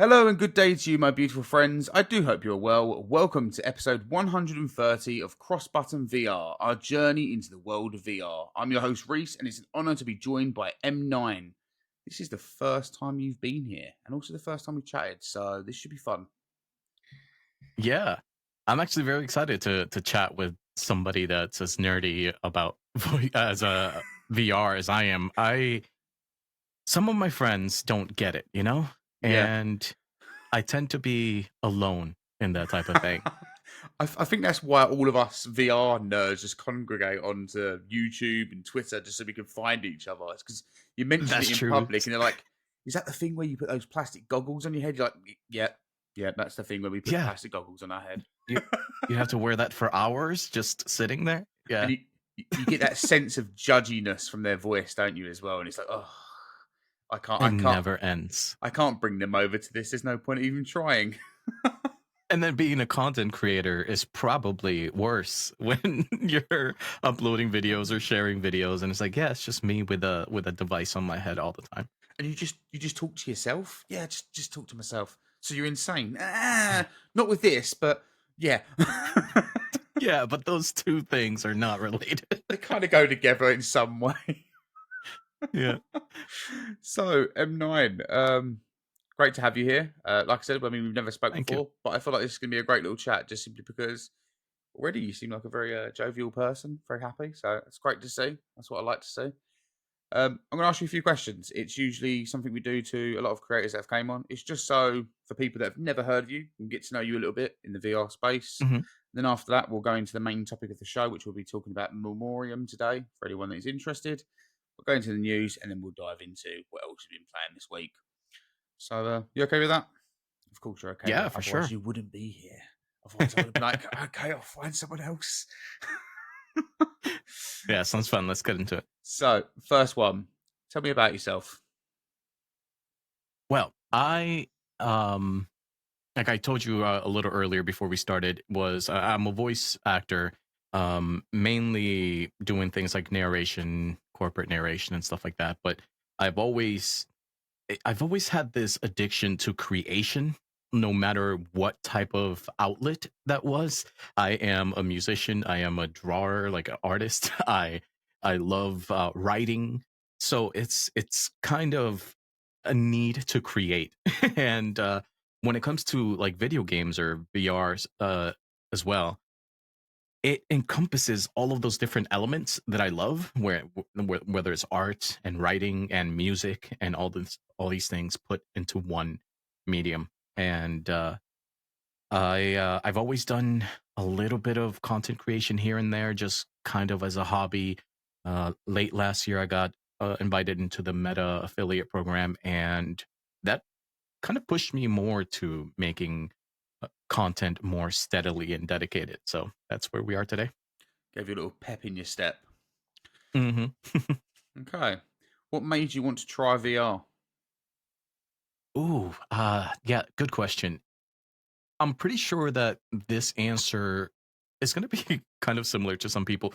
Hello and good day to you, my beautiful friends. I do hope you're well. Welcome to episode 130 of CrossButton VR, our journey into the world of VR. I'm your host, Reece, and it's an honor to be joined by M9. This is the first time you've been here, and also the first time we've chatted, so this should be fun. Yeah, I'm actually very excited to chat with somebody that's as nerdy about as a VR as I am. Some of my friends don't get it, Yeah. and I tend to be alone in that type of thing. I think that's why all of us VR nerds just congregate onto YouTube and Twitter just so we can find each other. It's because you mention That's it in true. public and they're like, is that the thing where you put those plastic goggles on your head? You're like, yeah, yeah, that's the thing where we put the Yeah, plastic goggles on our head. you you have to wear that for hours just sitting there. And Yeah, you get that sense of judginess from their voice, don't you, as well? And it's like, oh, I can't, it I can't, never ends. I can't bring them over to this. There's no point even trying. And then being a content creator is probably worse when you're uploading videos or sharing videos, and it's like, yeah, it's just me with a device on my head all the time. And you just talk to yourself. Yeah, just talk to myself. So you're insane. Not with this, but yeah. Yeah, but those two things are not related. They kind of go together in some way. Yeah. So M9, great to have you here. Like I said, I mean we've never spoke Thank you. before, but I feel like this is gonna be a great little chat, just simply because already you seem like a very jovial person, very happy. So it's great to see. That's what I like to see. I'm going to ask you a few questions. It's usually something we do to a lot of creators that have came on. It's just so for people that have never heard of you can get to know you a little bit in the VR space. Mhm. Then after that, we'll go into the main topic of the show, which we'll be talking about MEMOREUM today for anyone that is interested. We'll go into the news and then we'll dive into what else you've been playing this week. So, you okay with that? Of course, you're okay with Yeah, it. for Otherwise, sure. you wouldn't be here. Otherwise, I would have been like, okay, I'll find someone else. Yeah, sounds fun. Let's get into it. So, first one, tell me about yourself. Well, I like I told you a little earlier before we started was I'm a voice actor, mainly doing things like narration, corporate narration and stuff like that, but I've always I've always had this addiction to creation, no matter what type of outlet that was. I am a musician. I am a drawer, like an artist. I love writing, so it's kind of a need to create. And when it comes to like video games or VRs as well, it encompasses all of those different elements that I love, whether it's art and writing and music and all these things put into one medium. And I've always done a little bit of content creation here and there, just kind of as a hobby. Late last year, I got invited into the Meta affiliate program, and that kind of pushed me more to making content more steadily and dedicated. So that's where we are today. Gave you a little pep in your step. Hmm. Okay. What made you want to try VR? Ooh, yeah, good question. I'm pretty sure that this answer is going to be kind of similar to some people.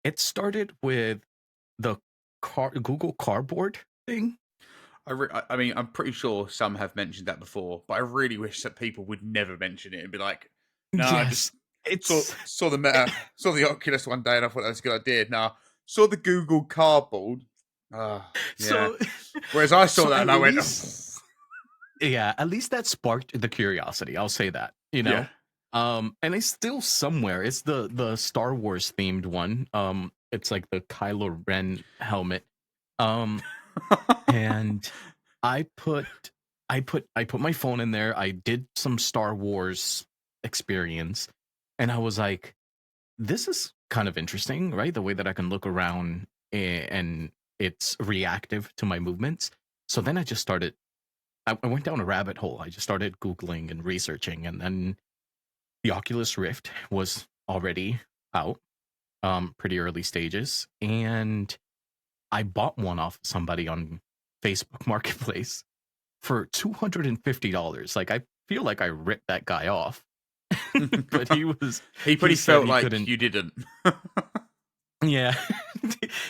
It started with the Google Cardboard thing. I mean, I'm pretty sure some have mentioned that before, but I really wish that people would never mention it and be like, "No, I just Yes, saw it's saw the Meta, saw the Oculus one day, and I thought that was a good idea." Now, saw the Google Cardboard. Ah, yeah. so Whereas I saw so that at and I went, least yeah, at least that sparked the curiosity. I'll say that, "Yeah." And it's still somewhere. It's the Star Wars themed one. It's like the Kylo Ren helmet. Um, and I put I put my phone in there. I did some Star Wars experience, and I was like, this is kind of interesting, right? The way that I can look around and it's reactive to my movements. So then I just started I went down a rabbit hole. I just started Googling and researching, and then the Oculus Rift was already out, pretty early stages, and I bought one off somebody on Facebook Marketplace for $250. Like, I feel like I ripped that guy off, but He he pretty said felt he like couldn't. you didn't. Yeah.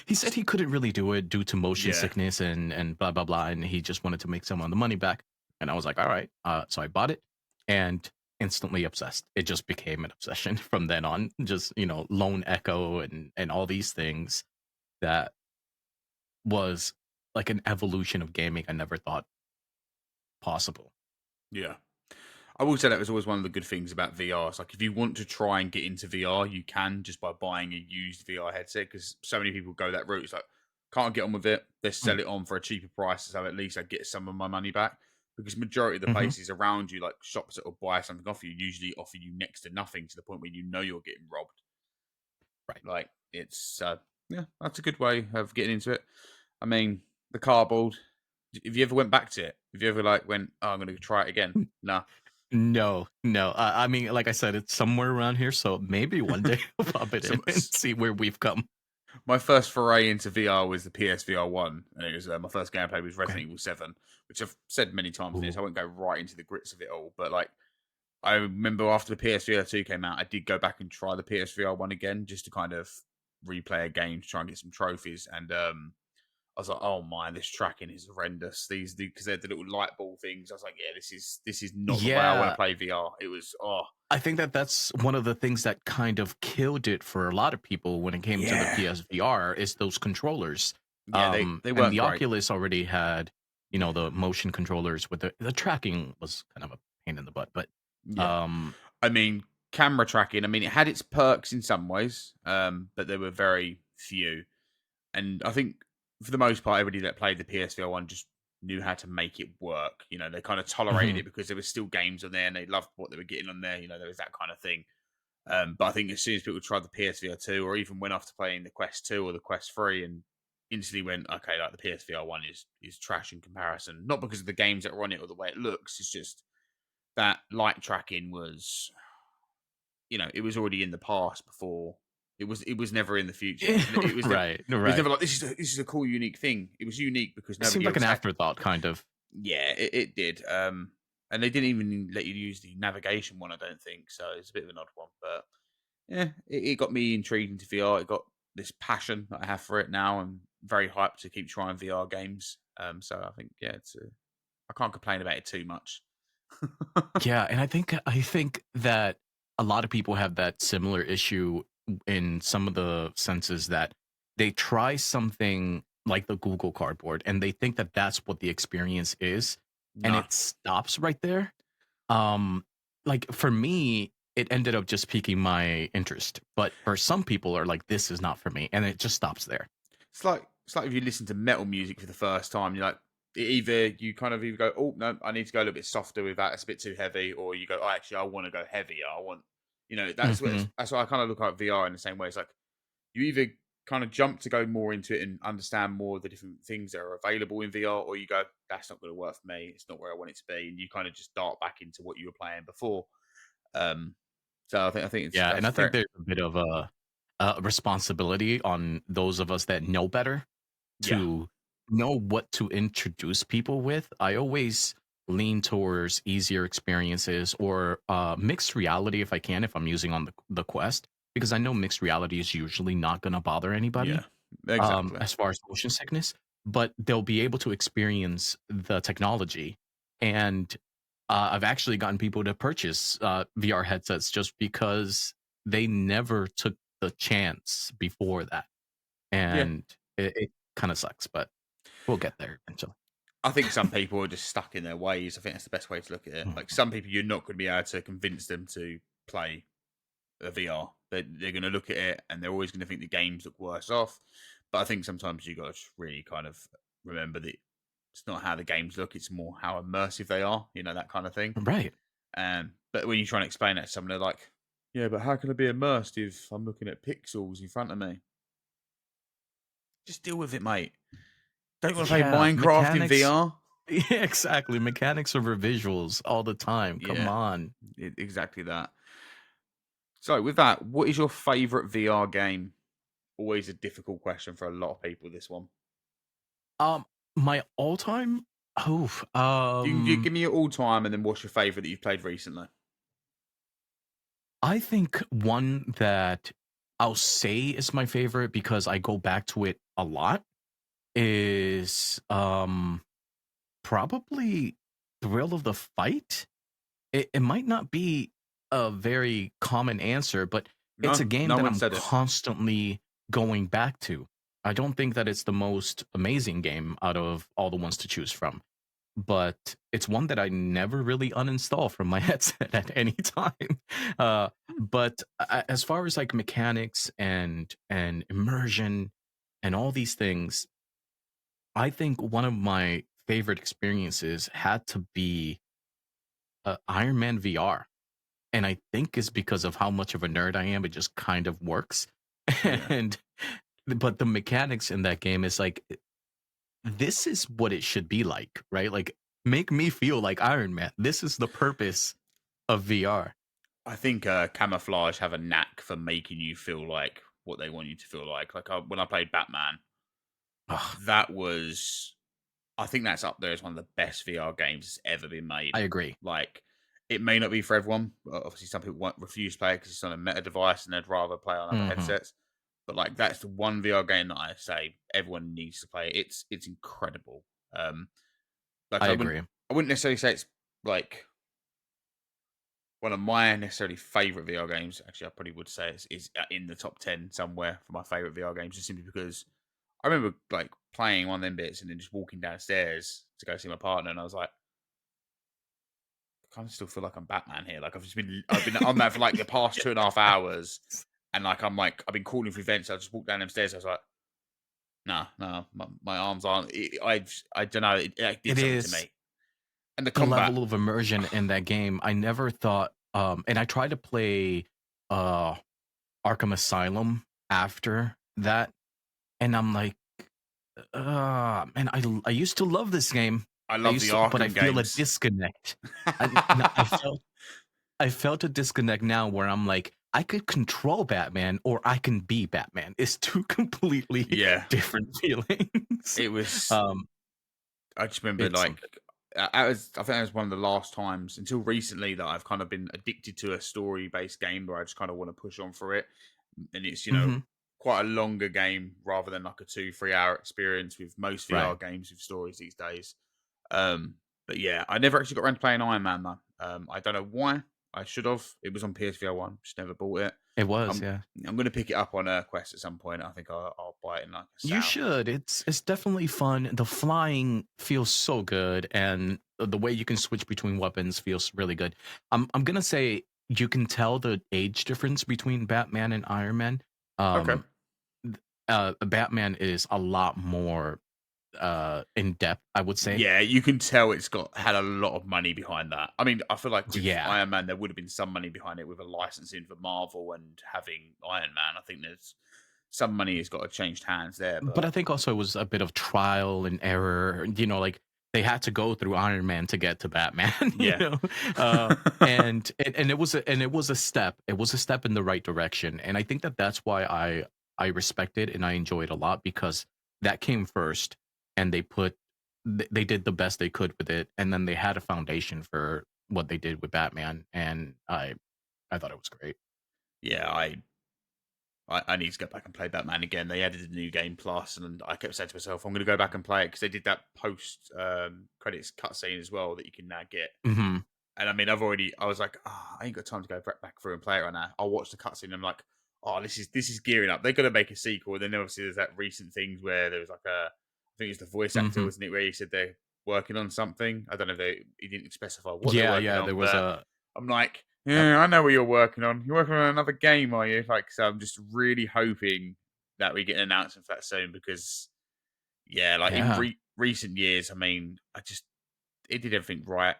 He said he couldn't really do it due to motion Yeah. sickness and blah blah blah, and he just wanted to make some of the money back. And I was like, all right. So I bought it and instantly obsessed. It just became an obsession from then on. Just, Lone Echo and all these things that was like an evolution of gaming I never thought possible. Yeah. I will say that was always one of the good things about VR. It's like if you want to try and get into VR, you can just by buying a used VR headset because so many people go that route. It's like, can't get on with it. Let's sell it on for a cheaper price so at least I get some of my money back. Because majority of the Mm-hmm. places around you, like shops that will buy something off you, usually offer you next to nothing to the point where you know you're getting robbed. Right. Like it's yeah, that's a good way of getting into it. I mean, the cardboard. Have you ever went back to it? Have you ever like went, oh, I'm going to try it again? No. No, no. I mean, like I said, it's somewhere around here, so maybe one day I'll pop it So in and see where we've come. my first foray into VR was the PSVR1, and it was my first gameplay was Okay. Resident Evil 7, which I've said many times in this. Ooh. I won't go right into the grits of it all, but like I remember after the PSVR2 came out, I did go back and try the PSVR1 again just to kind of replay a game to try and get some trophies, and I was like, oh my, this tracking is horrendous. These because they're the little light ball things. I was like, yeah, this is not the way I want to Yeah, play VR. It was I think that's one of the things that kind of killed it for a lot of people when it came to the yeah, PSVR is those controllers. yeah, they And weren't the great. Oculus already had, Yeah, the motion controllers with the tracking was kind of a pain in the butt, but yeah. um, I mean, camera tracking. I mean, it had its perks in some ways, but there were very few. And I think for the most part, everybody that played the PSVR1 just knew how to make it work. You know, they kind of tolerated mhm. it because there were still games on there and they loved what they were getting on there. You know, there was that kind of thing. But I think as soon as people tried the PSVR2 or even went off to playing the Quest 2 or the Quest 3 and instantly went, okay, like the PSVR1 is trash in comparison. Not because of the games that are on it or the way it looks. It's just that light tracking was, it was already in the past before. It was never in the future. Right, It was right. never like this is a cool unique thing. It was unique because It seemed nobody like an else had. afterthought, kind of. Yeah, it did. And they didn't even let you use the navigation one. I don't think so. It's a bit of an odd one, but yeah, it got me intrigued into VR. It got this passion that I have for it now. I'm very hyped to keep trying VR games. So I think yeah, I can't complain about it too much. Yeah, and I think that a lot of people have that similar issue in some of the senses that they try something like the Google Cardboard and they think that that's what the experience is, and No, it stops right there. Um, like for me, it ended up just piquing my interest, but for some people are like, this is not for me, and it just stops there. it's like if you listen to metal music for the first time, you're like either you kind of either go, oh no, I need to go a little bit softer with that, it's a bit too heavy, or you go, oh, actually, I want to go heavier. I want, Hmm. that's why I kind of look at VR in the same way. It's like you either kind of jump to go more into it and understand more of the different things that are available in VR, or you go, that's not going to work for me. It's not where I want it to be, and you kind of just dart back into what you were playing before. Um, so I think it's Yeah, and that's I very think there's a bit of a responsibility on those of us that know better yeah, to know what to introduce people with. I always lean towards easier experiences or mixed reality if I can, if I'm using on the Quest, because I know mixed reality is usually not going to bother yeah, anybody exactly, as far as motion sickness, but they'll be able to experience the technology. And I've actually gotten people to purchase VR headsets just because they never took the chance before that. yeah. And it kind of sucks, but we'll get there eventually. I think some people are just stuck in their ways. I think that's the best way to look at it. Like Mhm. some people, you're not going to be able to convince them to play a VR. They're going to look at it and they're always going to think the games look worse off. But I think sometimes you got to really kind of remember that it's not how the games look; it's more how immersive they are. That kind of thing. Right. But when you try and explain that to someone, they're like, "Yeah, but how can I be immersed if I'm looking at pixels in front of me? Just deal with it, mate. Don't want to play Yeah, Minecraft in mechanics. VR." Yeah, exactly. Mechanics over visuals all the time. Come Yeah, on. exactly that. So, with that, what is your favorite VR game? Always a difficult question for a lot of people. This one. Um, my all-time. Oh, You give me your all time, and then what's your favorite that you've played recently? I think one that I'll say is my favorite because I go back to it a lot is probably thrill of the fight? It might not be a very common answer, but it's a No, game no that one I'm said it. constantly going back to. I don't think that it's the most amazing game out of all the ones to choose from, but it's one that I never really uninstall from my headset at any time. Uh, but as far as like mechanics and immersion and all these things, I think one of my favorite experiences had to be Iron Man VR. And I think it's because of how much of a nerd I am, it just kind of works. Yeah. And but the mechanics in that game is like this is what it should be like, right? Like make me feel like Iron Man. This is the purpose of VR. I think Camouflage have a knack for making you feel like what they want you to feel like. Like when I played Batman, Ugh, that was I think that's up there as one of the best VR games that's ever been made. I agree. Like, it may not be for everyone. Obviously, some people won't refuse to play it because it's on a meta device and they'd rather play on other Hmm. headsets. But like, that's the one VR game that I say everyone needs to play. It's incredible. Um, like I agree. I wouldn't necessarily say it's like one of my necessarily favorite VR games. Actually, I probably would say is in the top 10 somewhere for my favorite VR games, just simply because I remember like playing one of them bits and then just walking downstairs to go see my partner, and I was like, I kind of still feel like I'm Batman here. Like I've been on that for like the past 2.5 hours, and I've been calling for events. I just walked down them stairs. I was like, nah, no, my arms aren't. I don't know. It did It something to is me, and the the combat. level of immersion in that game. I never thought and I tried to play uh Arkham Asylum after that, and I'm like, man, I used to love this game. I love the But I Arkham feel a games. disconnect. I felt a disconnect now where I'm like, I could control Batman or I can be Batman. It's two completely Yeah, different feelings. it was. Um, I just remember it's like I think that was one of the last times until recently that I've kind of been addicted to a story based game where I just kind of want to push on for it, and it's mhm, quite a longer game rather than like a 2-3 hour experience with most VR right. games with stories these days. Um, but yeah, I never actually got around to playing Iron Man though. I don't know why. I should have. It was on PSVR1. Just never bought it. It was, I'm yeah. I'm gonna pick it up on Quest at some point. I think I'll buy it in like a You sale. should. It's definitely fun. The flying feels so good, and the way you can switch between weapons feels really good. I'm gonna say you can tell the age difference between Batman and Iron Man. Okay. Um, Batman is a lot more in depth, I would say. Yeah, you can tell it's got had a lot of money behind that. I mean, I feel like with Yeah. Iron Man, there would have been some money behind it with a licensing for Marvel and having Iron Man. I think there's some money has got to changed hands there, But but I think also it was a bit of trial and error. Like they had to go through Iron Man to get to Batman, you yeah, know. And it was a step. It was a step in the right direction, and I think that that's why I respect it and I enjoy it a lot because that came first, and they did the best they could with it, and then they had a foundation for what they did with Batman, and I thought it was great. yeah. I need to go back and play Batman again. They added a new game plus, and I kept saying to myself, I'm going to go back and play it because they did that post credits cutscene as well that you can now get. Hmm. And I mean, I was like, I ain't got time to go back through and play it right now. I'll watch the cutscene. And I'm like, oh, this is gearing up. They're gonna make a sequel. And then obviously there's that recent things where there was like I think it's the voice actor, Hmm. wasn't it? Where he said they're working on something. I don't know if he didn't specify what they're Yeah, working yeah. There on, was but a, I'm like, a yeah, I know what you're working on. You're working on another game, are you? Like, so I'm just really hoping that we get an announcement for that soon because yeah, like in yeah. recent years, I mean, I just it did everything right.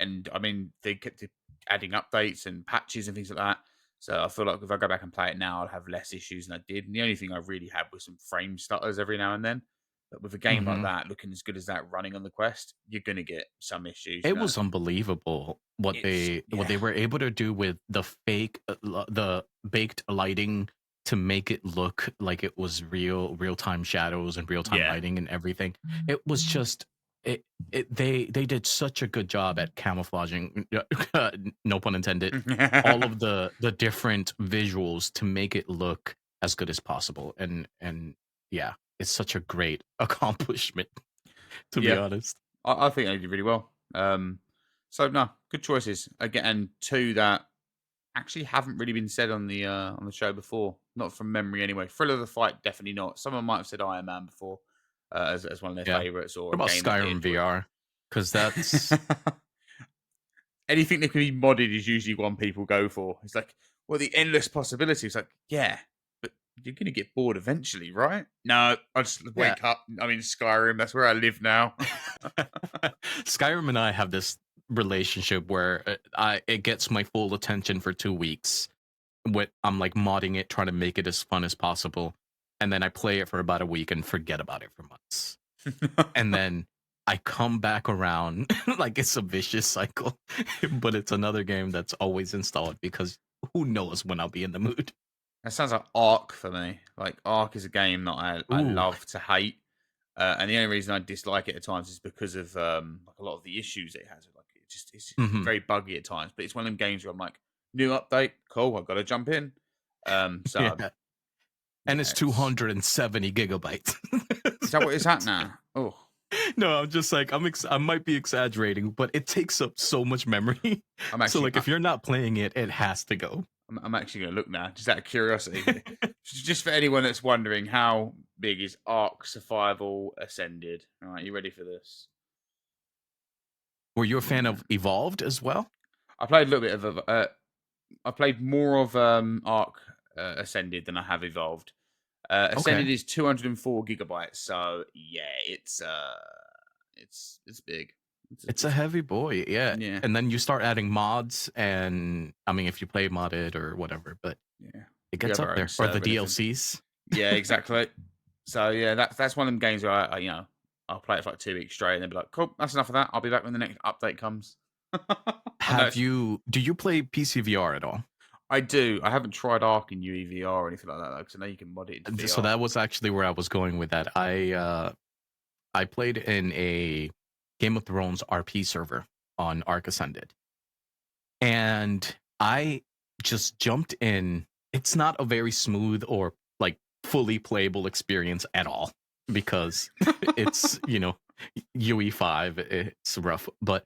And I mean, they kept adding updates and patches and things like that. So I feel like if I go back and play it now, I'll have less issues than I did. And the only thing I really had was some frame stutters every now and then. But with a game like Mhm. that, looking as good as that running on the Quest, you're gonna get some issues. It was unbelievable what Yeah, they were able to do with the baked lighting to make it look like it was real-time shadows and real-time yeah, lighting and everything. It was just they did such a good job at camouflaging, no pun intended, all of the different visuals to make it look as good as possible. And yeah, it's such a great accomplishment, to be yeah. honest. I think they did really well. So no, good choices. Again, and two that actually haven't really been said on the show before. Not from memory anyway. Thrill of the Fight, definitely not. Someone might have said Iron Man before as one of their Yeah. favorites or What a about game that they Skyrim enjoyed. VR? Because that's Anything that can be modded is usually one people go for. It's like, well, the endless possibilities. Like, yeah, but you're gonna get bored eventually, right? No, I just yeah. wake up. I'm in Skyrim. That's where I live now. Skyrim and I have this relationship where it gets my full attention for 2 weeks. I'm like modding it, trying to make it as fun as possible, and then I play it for about a week and forget about it for months, and then I come back around like it's a vicious cycle. But it's another game that's always installed because who knows when I'll be in the mood. That sounds like Ark for me. Like Ark is a game that I Ooh, love to hate, and the only reason I dislike it at times is because of like a lot of the issues it has. Like it's hmm very buggy at times. But it's one of them games where I'm like, new update, cool, I've got to jump in. So yeah, and yeah, it's 270 gigabytes. is that what it's at now? Oh, No, I'm just like I might be exaggerating, but it takes up so much memory. I'm So actually like if you're not playing it, it has to go. I'm actually going to look now, just out of curiosity. Just for anyone that's wondering, how big is Ark Survival Ascended? All right, you ready for this? Were you a fan Yeah. of Evolved as well? I played a little bit of I played more of Arc Ascended than I have Evolved. Ascended Okay. is 204 gigabytes, so yeah, it's big. It's a heavy boy, yeah. Yeah, And then you start adding mods, and I mean, if you play modded or whatever, but yeah. it We gets have up our own there. Or the server and everything. DLCs. Yeah, exactly. So yeah, that's one of them games where I you know I'll play it for like 2 weeks straight and then be like, cool, that's enough of that. I'll be back when the next update comes. I know Do you play PCVR at all? I do. I haven't tried Arc in UEVR or anything like that though, because I know you can mod it into So VR. that was actually where I was going with that. I played in a Game of Thrones RP server on Arc Ascended. And I just jumped in. It's not a very smooth or like fully playable experience at all because it's, UE5, it's rough, but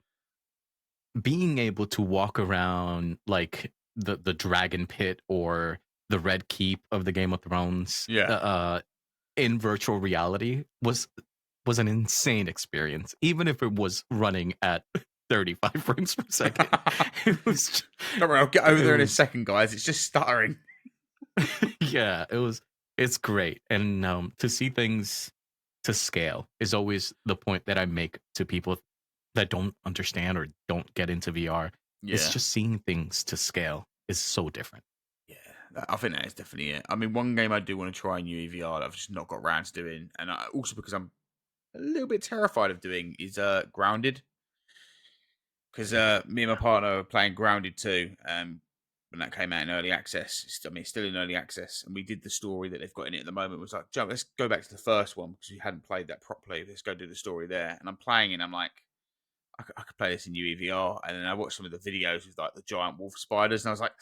being able to walk around like the dragon pit or the red keep of the Game of Thrones Yeah. in virtual reality was an insane experience, even if it was running at 35 frames per second. It was, Don't worry, I'll get over it there in a was, second, guys. It's just stuttering. yeah, it's great. And to see things to scale is always the point that I make to people that don't understand or don't get into VR. It's Yeah. just seeing things to scale is so different. Yeah. I think that is definitely it. I mean, one game I do want to try in UEVR that I've just not got around to doing, and also because I'm a little bit terrified of doing, is Grounded. Because me and my partner were playing Grounded too, when that came out in early access. I mean, it's still in early access, and we did the story that they've got in it at the moment. It was like, Joe, let's go back to the first one because we hadn't played that properly. Let's go do the story there. And I'm playing, and I'm like, I could play this in UEVR. And then I watched some of the videos with like the giant wolf spiders, and I was like,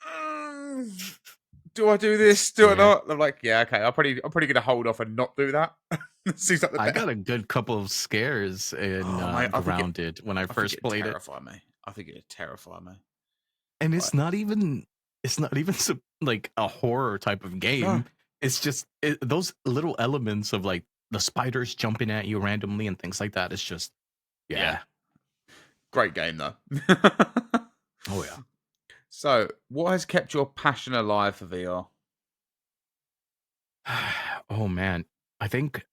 "Mm, do I do this? Do I Yeah. not? I'm like, yeah, okay. I'm probably gonna hold off and not do that. Seems like the I better. got a good couple of scares in Oh my, Grounded when I I think first it'd played it. terrify me. I think it'd terrify me. And Like, it's not even like a horror type of no, game. It's just those little elements of like the spiders jumping at you randomly and things like that. It's just yeah, yeah. great game though. Oh yeah. So, what has kept your passion alive for VR? Oh man. I think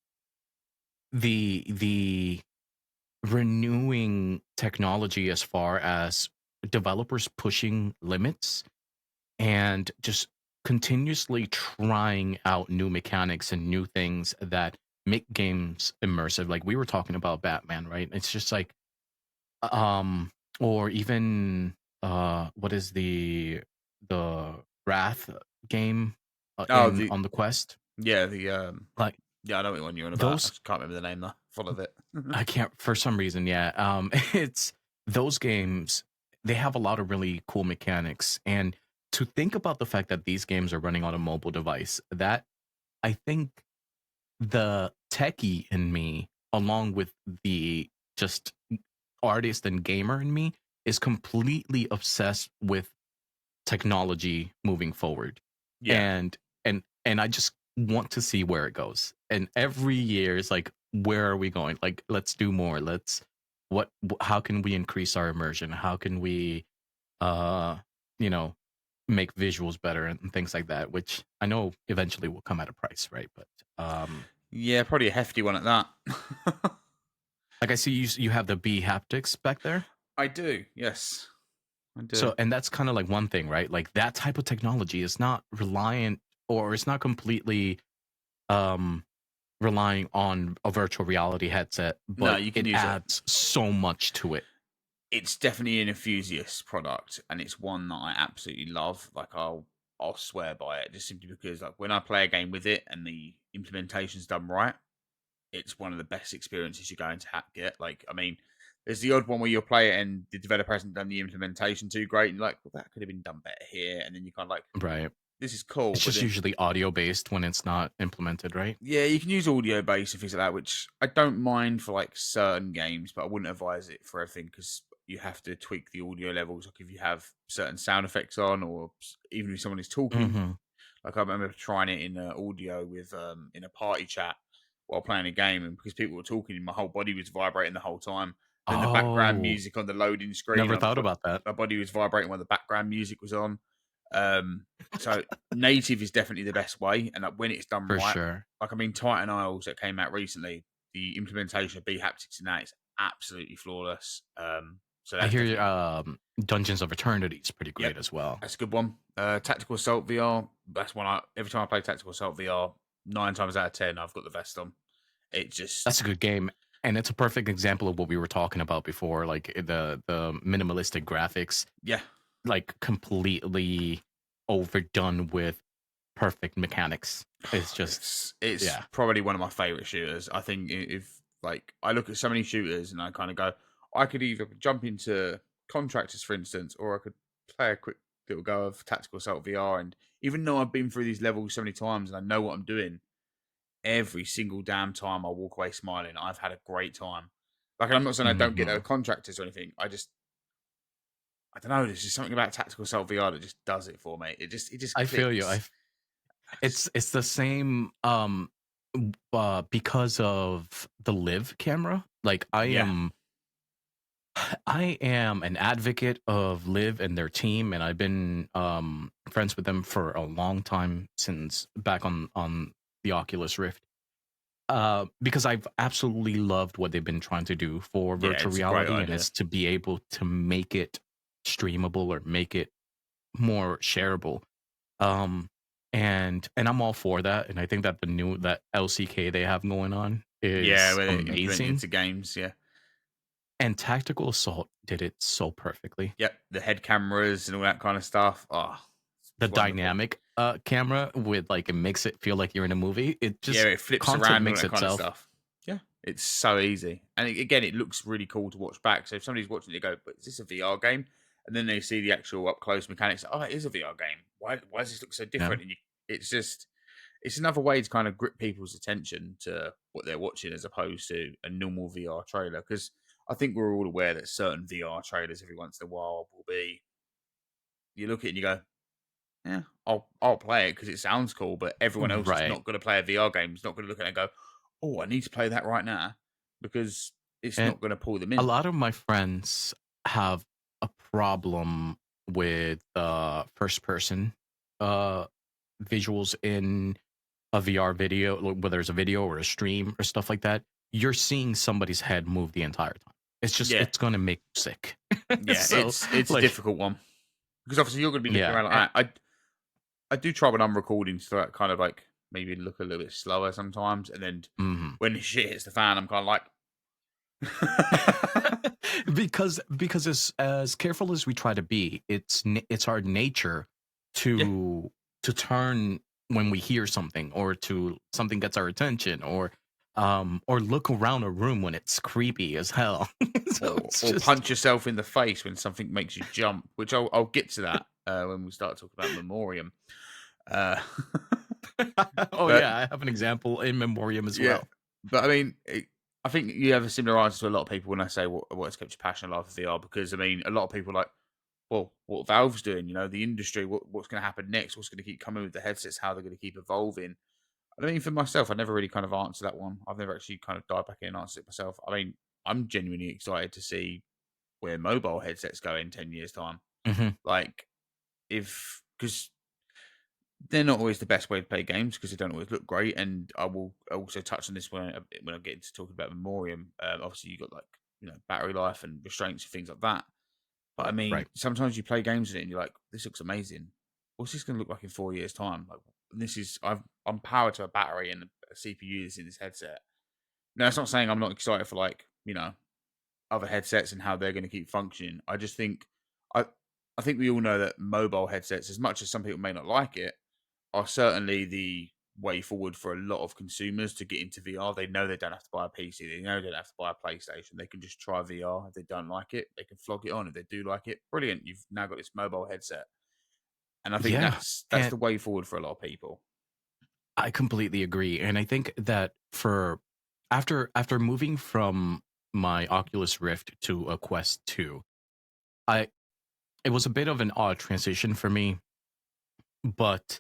the renewing technology as far as developers pushing limits and just continuously trying out new mechanics and new things that make games immersive. Like we were talking about Batman, right? It's just like or even what is the Wrath game Oh, in the on the Quest? yeah, the Like yeah, I know what one you're on about. I those just can't remember the name though. Full of it. I can't for some reason, yeah. It's those games, they have a lot of really cool mechanics. And to think about the fact that these games are running on a mobile device, that I think the techie in me, along with the just artist and gamer in me is completely obsessed with technology moving forward. Yeah. And I just want to see where it goes. And every year is like, where are we going? Like, let's do more. How can we increase our immersion? How can we uh you know make visuals better and things like that, which I know eventually will come at a price, right? But Yeah, probably a hefty one at that. like I see you have the B haptics back there. I do. Yes, I do. So, and that's kind of like one thing, right? Like that type of technology is not reliant, or it's not completely um relying on a virtual reality headset, No, but you can it use it. adds so much to it. It's definitely an enthusiast product, and it's one that I absolutely love. Like I'll swear by it, just simply because like when I play a game with it and the implementation's done right, it's one of the best experiences you're going to get. Like, I mean, there's the odd one where you'll play it and the developer hasn't done the implementation too great, and you're like, well, that could have been done better here. And then you kind of like, Right. this is cool, It's but just then usually audio based when it's not implemented, right? yeah, you can use audio base and things like that, which I don't mind for like certain games, but I wouldn't advise it for everything because you have to tweak the audio levels. Like if you have certain sound effects on, or even if someone is talking. Hmm. Like I remember trying it in audio with in a party chat while playing a game, and because people were talking, my whole body was vibrating the whole time. Then the background Oh, music on the loading screen, never thought about that. my body was vibrating when the background music was on. So native is definitely the best way, and like when it's done For right, sure. like I mean Titan Isles that came out recently, the implementation of B haptics in that is absolutely flawless. So I that's hear definitely Dungeons of Eternity is pretty yep, great as well. that's a good one. Tactical Assault VR, that's one I every time I play Tactical Assault VR, 9 times out of 10 I've got the vest on. It just That's a good game, and it's a perfect example of what we were talking about before, like the minimalistic graphics, yeah, like completely overdone with perfect mechanics. It's just it's yeah. probably one of my favorite shooters. I think if like I look at so many shooters and I kind of go, I could either jump into Contractors, for instance, or I could play a quick little go of Tactical Assault VR. And even though I've been through these levels so many times and I know what I'm doing, every single damn time I walk away smiling. I've had a great time. Like I'm not saying I don't get the Hmm. contractors or anything. I don't know. There's just something about Tactical Assault VR that just does it for me. It just I feel you. clicks. It's the same because of the live camera. Like Yeah. I am an advocate of Live and their team, and I've been friends with them for a long time, since back on the Oculus Rift. Because I've absolutely loved what they've been trying to do for Yeah, virtual it's a great reality, and idea. it's to be able to make it streamable or make it more shareable. Um, and I'm all for that, and I think that that LCK they have going on Yeah, is when it implemented amazing. into games, yeah. And Tactical Assault did it so perfectly. Yep, the head cameras and all that kind of stuff. Oh, The it's wonderful. dynamic camera with like, it makes it feel like you're in a movie. It Yeah, just it flips content around and all makes that kind of itself. stuff. Yeah, it's so easy. And again, it looks really cool to watch back. So if somebody's watching it, they go, but is this a VR game? And then they see the actual up close mechanics. Oh, it is a VR game. Why does this look so Yeah. different? And it's just, it's another way to kind of grip people's attention to what they're watching as opposed to a normal VR trailer. Because I think we're all aware that certain VR trailers every once in a while will be, you look at it and you go, yeah, I'll play it because it sounds cool, but everyone else is Right. not going to play a VR game. Is not going to look at it and go, "Oh, I need to play that right now," because it's And not going to pull them a in. lot of my friends have a problem with first person uh visuals in a VR video, whether it's a video or a stream or stuff like that. You're seeing somebody's head move the entire time. It's just, Yeah, it's gonna make you sick. yeah, So it's a like, difficult one because obviously you're going to be looking yeah. around like that. I do try when I'm recording to like, kind of like maybe look a little bit slower sometimes, and then Mhm. when shit hits the fan, I'm kind of like, Because as careful as we try to be, it's our nature yeah, to turn when we hear something, or to something gets our attention, or look around a room when it's creepy as hell. So it's or just punch yourself in the face when something makes you jump, which I'll get to that when we start talking about Memoriam. Uh, oh but yeah, I have an example in Memoriam as yeah, well. but I mean, I think you have a similar answer to a lot of people when I say what's kept your passion alive for VR, because I mean, a lot of people are like, well, what Valve's doing, the industry, what's going to happen next, what's going to keep coming with the headsets, how they're going to keep evolving. I mean, for myself, I never really kind of answered that one. I've never actually kind of dived back in and answered it myself. I mean, I'm genuinely excited to see where mobile headsets go in 10 years' time. Hmm. Like, because they're not always the best way to play games because they don't always look great. And I will also touch on this when I get into talking about Memoriam. Obviously, you got like battery life and restraints and things like that. But I mean, Right. sometimes you play games in it and you're like, this looks amazing. What's this going to look like in 4 years' time? Like, I'm powered to a battery and a CPU that's in this headset. Now, that's not saying I'm not excited for like other headsets and how they're going to keep functioning. I just think I I think we all know that mobile headsets, as much as some people may not like it, are certainly the way forward for a lot of consumers to get into VR. They know they don't have to buy a PC. They know they don't have to buy a PlayStation. They can just try VR. If they don't like it, they can flog it on. If they do like it, brilliant. You've now got this mobile headset. And I think Yeah. that's And the way forward for a lot of people. I completely agree. And I think that for after moving from my Oculus Rift to a Quest 2, I it was a bit of an odd transition for me, but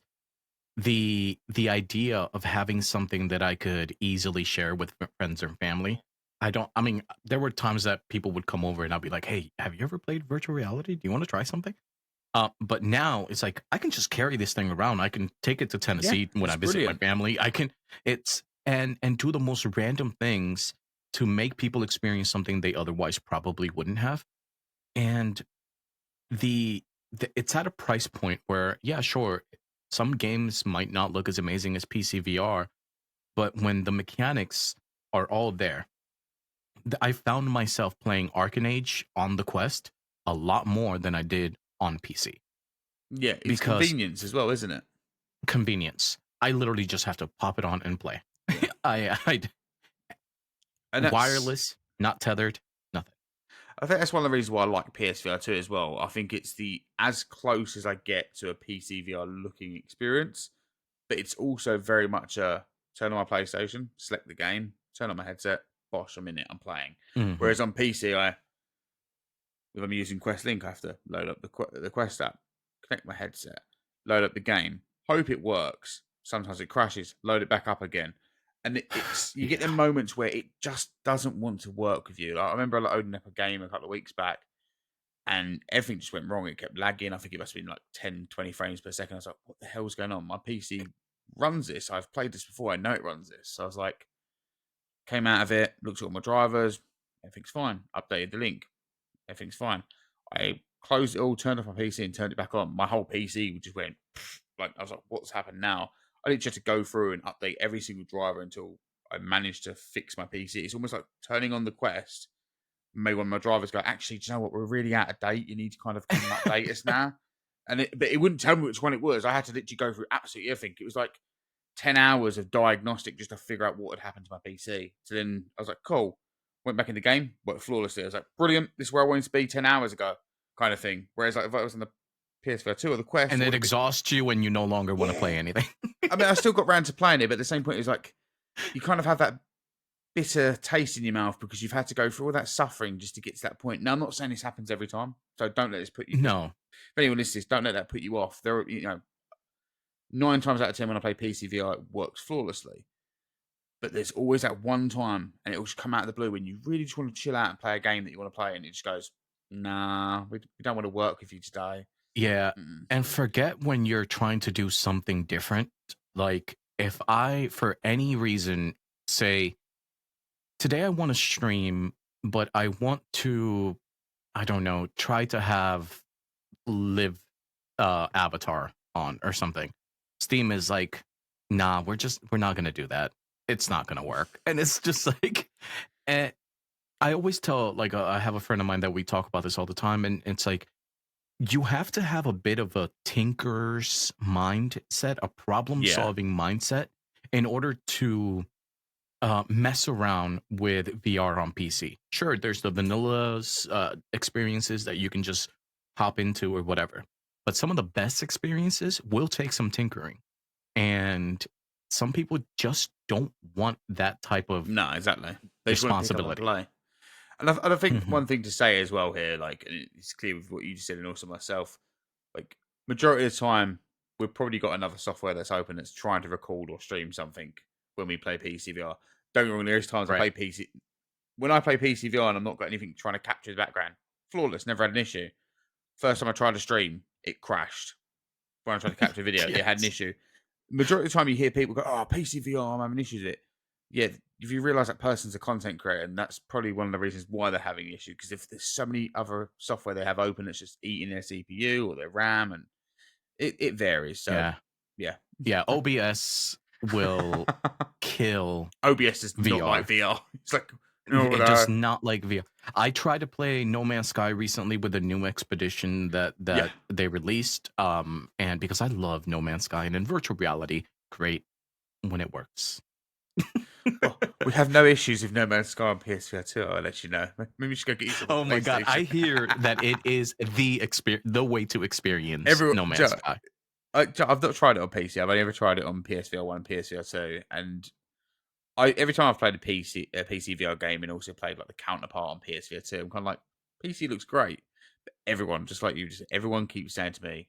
the idea of having something that I could easily share with friends or family. I mean, there were times that people would come over and I'd be like, "Hey, have you ever played virtual reality? Do you want to try something?" But now it's like I can just carry this thing around. I can take it to Yeah, Tennessee when I it's visit my brilliant. family. I can it's and do the most random things to make people experience something they otherwise probably wouldn't have. And the, it's at a price point where, yeah, sure, some games might not look as amazing as PC VR, but when the mechanics are all there, I found myself playing Arcanage on the Quest a lot more than I did on PC Yeah, it's because convenience as well, isn't it? convenience. I literally just have to pop it on and play. Yeah. I And that's wireless, not tethered, nothing. I think that's one of the reasons why I like PSVR2 as well. I think it's the as close as I get to a PC VR looking experience, but it's also very much a turn on my PlayStation, select the game, turn on my headset, bosh, I'm in it, I'm playing. Hmm. Whereas on PC, if I'm using Quest Link, I have to load up the Quest app, connect my headset, load up the game, hope it works. Sometimes it crashes, load it back up again. And it's you get Yeah. them moments where it just doesn't want to work with you. Like, I remember loading up a game a couple of weeks back and everything just went wrong. It kept lagging. I think it must have been like 10, 20 frames per second. I was like, what the hell's going on? My PC runs this. I've played this before. I know it runs this. So I was like, came out of it, looked at all my drivers. Everything's fine. Updated the link. Everything's fine. I closed it all, turned off my PC and turned it back on. My whole PC just went like I was like, what's happened now? I literally had to go through and update every single driver until I managed to fix my PC. It's almost like turning on the Quest made one of my drivers go, actually, do you know what? We're really out of date. You need to kind of come and update us now. But it wouldn't tell me which one it was. I had to literally go through absolutely everything. It was like 10 hours of diagnostic just to figure out what had happened to my PC. So then I was like, cool. Went back in the game, worked flawlessly. I was like, brilliant. This is where I wanted to be 10 hours ago, kind of thing. Whereas like if I was on the PSVR 2 or the Quest, And it it would have been, exhausts you and you no longer want to yeah. play anything. I mean, I still got round to playing it, but at the same point, it's like you kind of have that bitter taste in your mouth because you've had to go through all that suffering just to get to that point. Now, I'm not saying this happens every time, so don't let this put you. Just No. if anyone listens, don't let that put you off. There, are, 9 times out of 10 when I play PCVR, it works flawlessly. But there's always that one time, and it will just come out of the blue when you really just want to chill out and play a game that you want to play, and it just goes, "Nah, we don't want to work with you today." Yeah. Mm-mm. And forget when you're trying to do something different. Like if I, for any reason, say, today I want to stream, but I want to, I don't know, try to have live avatar on or something. Steam is like, nah, we're not gonna do that. It's not gonna work. And it's just like, and I always tell, like, I have a friend of mine that we talk about this all the time, and it's like, you have to have a bit of a tinker's mindset, a problem Yeah, solving mindset, in order to mess around with VR on PC. Sure, there's the vanilla experiences that you can just hop into or whatever, but some of the best experiences will take some tinkering, and some people just don't want that type of no, exactly. They just want to pick up and responsibility. play. And I think Mhm. one thing to say as well here, like, and it's clear with what you just said and also myself, like, majority of the time, we've probably got another software that's open that's trying to record or stream something when we play PCVR. Don't get me wrong, there's times I Right. play PC. When I play PCVR and I'm not got anything trying to capture the background, flawless, never had an issue. First time I tried to stream, it crashed. When I tried to capture video, it had an Yes. issue. Majority of the time, you hear people go, "Oh, PCVR, I'm having issues with it." Yeah, if you realize that person's a content creator, and that's probably one of the reasons why they're having issues. Because if there's so many other software they have open that's just eating their CPU or their RAM, and it varies. So, Yeah. yeah. Yeah, OBS will kill OBS does not like VR. VR. It's like, no, It does no. not like VR. I tried to play No Man's Sky recently with a new expedition that Yeah. they released, and because I love No Man's Sky, and in virtual reality, great when it works. Well, we have no issues with No Man's Sky on PSVR2. I'll let you know. Maybe you should go get yourself a Oh my god, I PlayStation. hear that it is the way to experience Everyone, No Man's Sky. I've not tried it on PC. I've only ever tried it on PSVR1 and PSVR2. And every time I've played a PC VR game and also played like the counterpart on PSVR2, I'm kind of like, PC looks great. But everyone, just like you, just everyone keeps saying to me,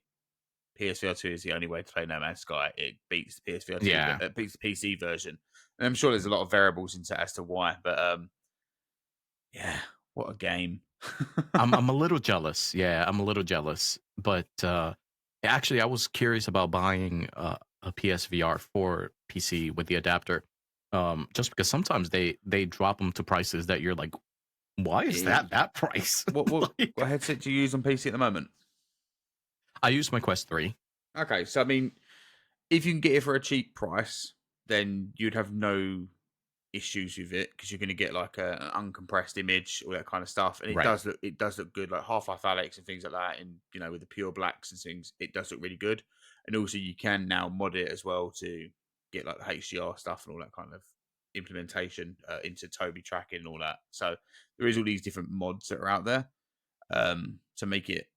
PSVR2 is the only way to play No Man's Sky. It beats the PSVR2, Yeah. it beats the PC version. And I'm sure there's a lot of variables into as to why. But yeah, what a game. I'm a little jealous. Yeah, I'm a little jealous. But actually, I was curious about buying a PSVR for PC with the adapter, just because sometimes they drop them to prices that you're like, why is Yeah. that price? What Like, headset do you use on PC at the moment? I use my Quest 3. Okay, so I mean, if you can get it for a cheap price, then you'd have no issues with it because you're going to get like an uncompressed image, all that kind of stuff, and Right. it does look good, like Half-Life Alex and things like that, and with the pure blacks and things, it does look really good. And also, you can now mod it as well to get like the HDR stuff and all that kind of implementation into Toby tracking and all that. So there is all these different mods that are out there to make it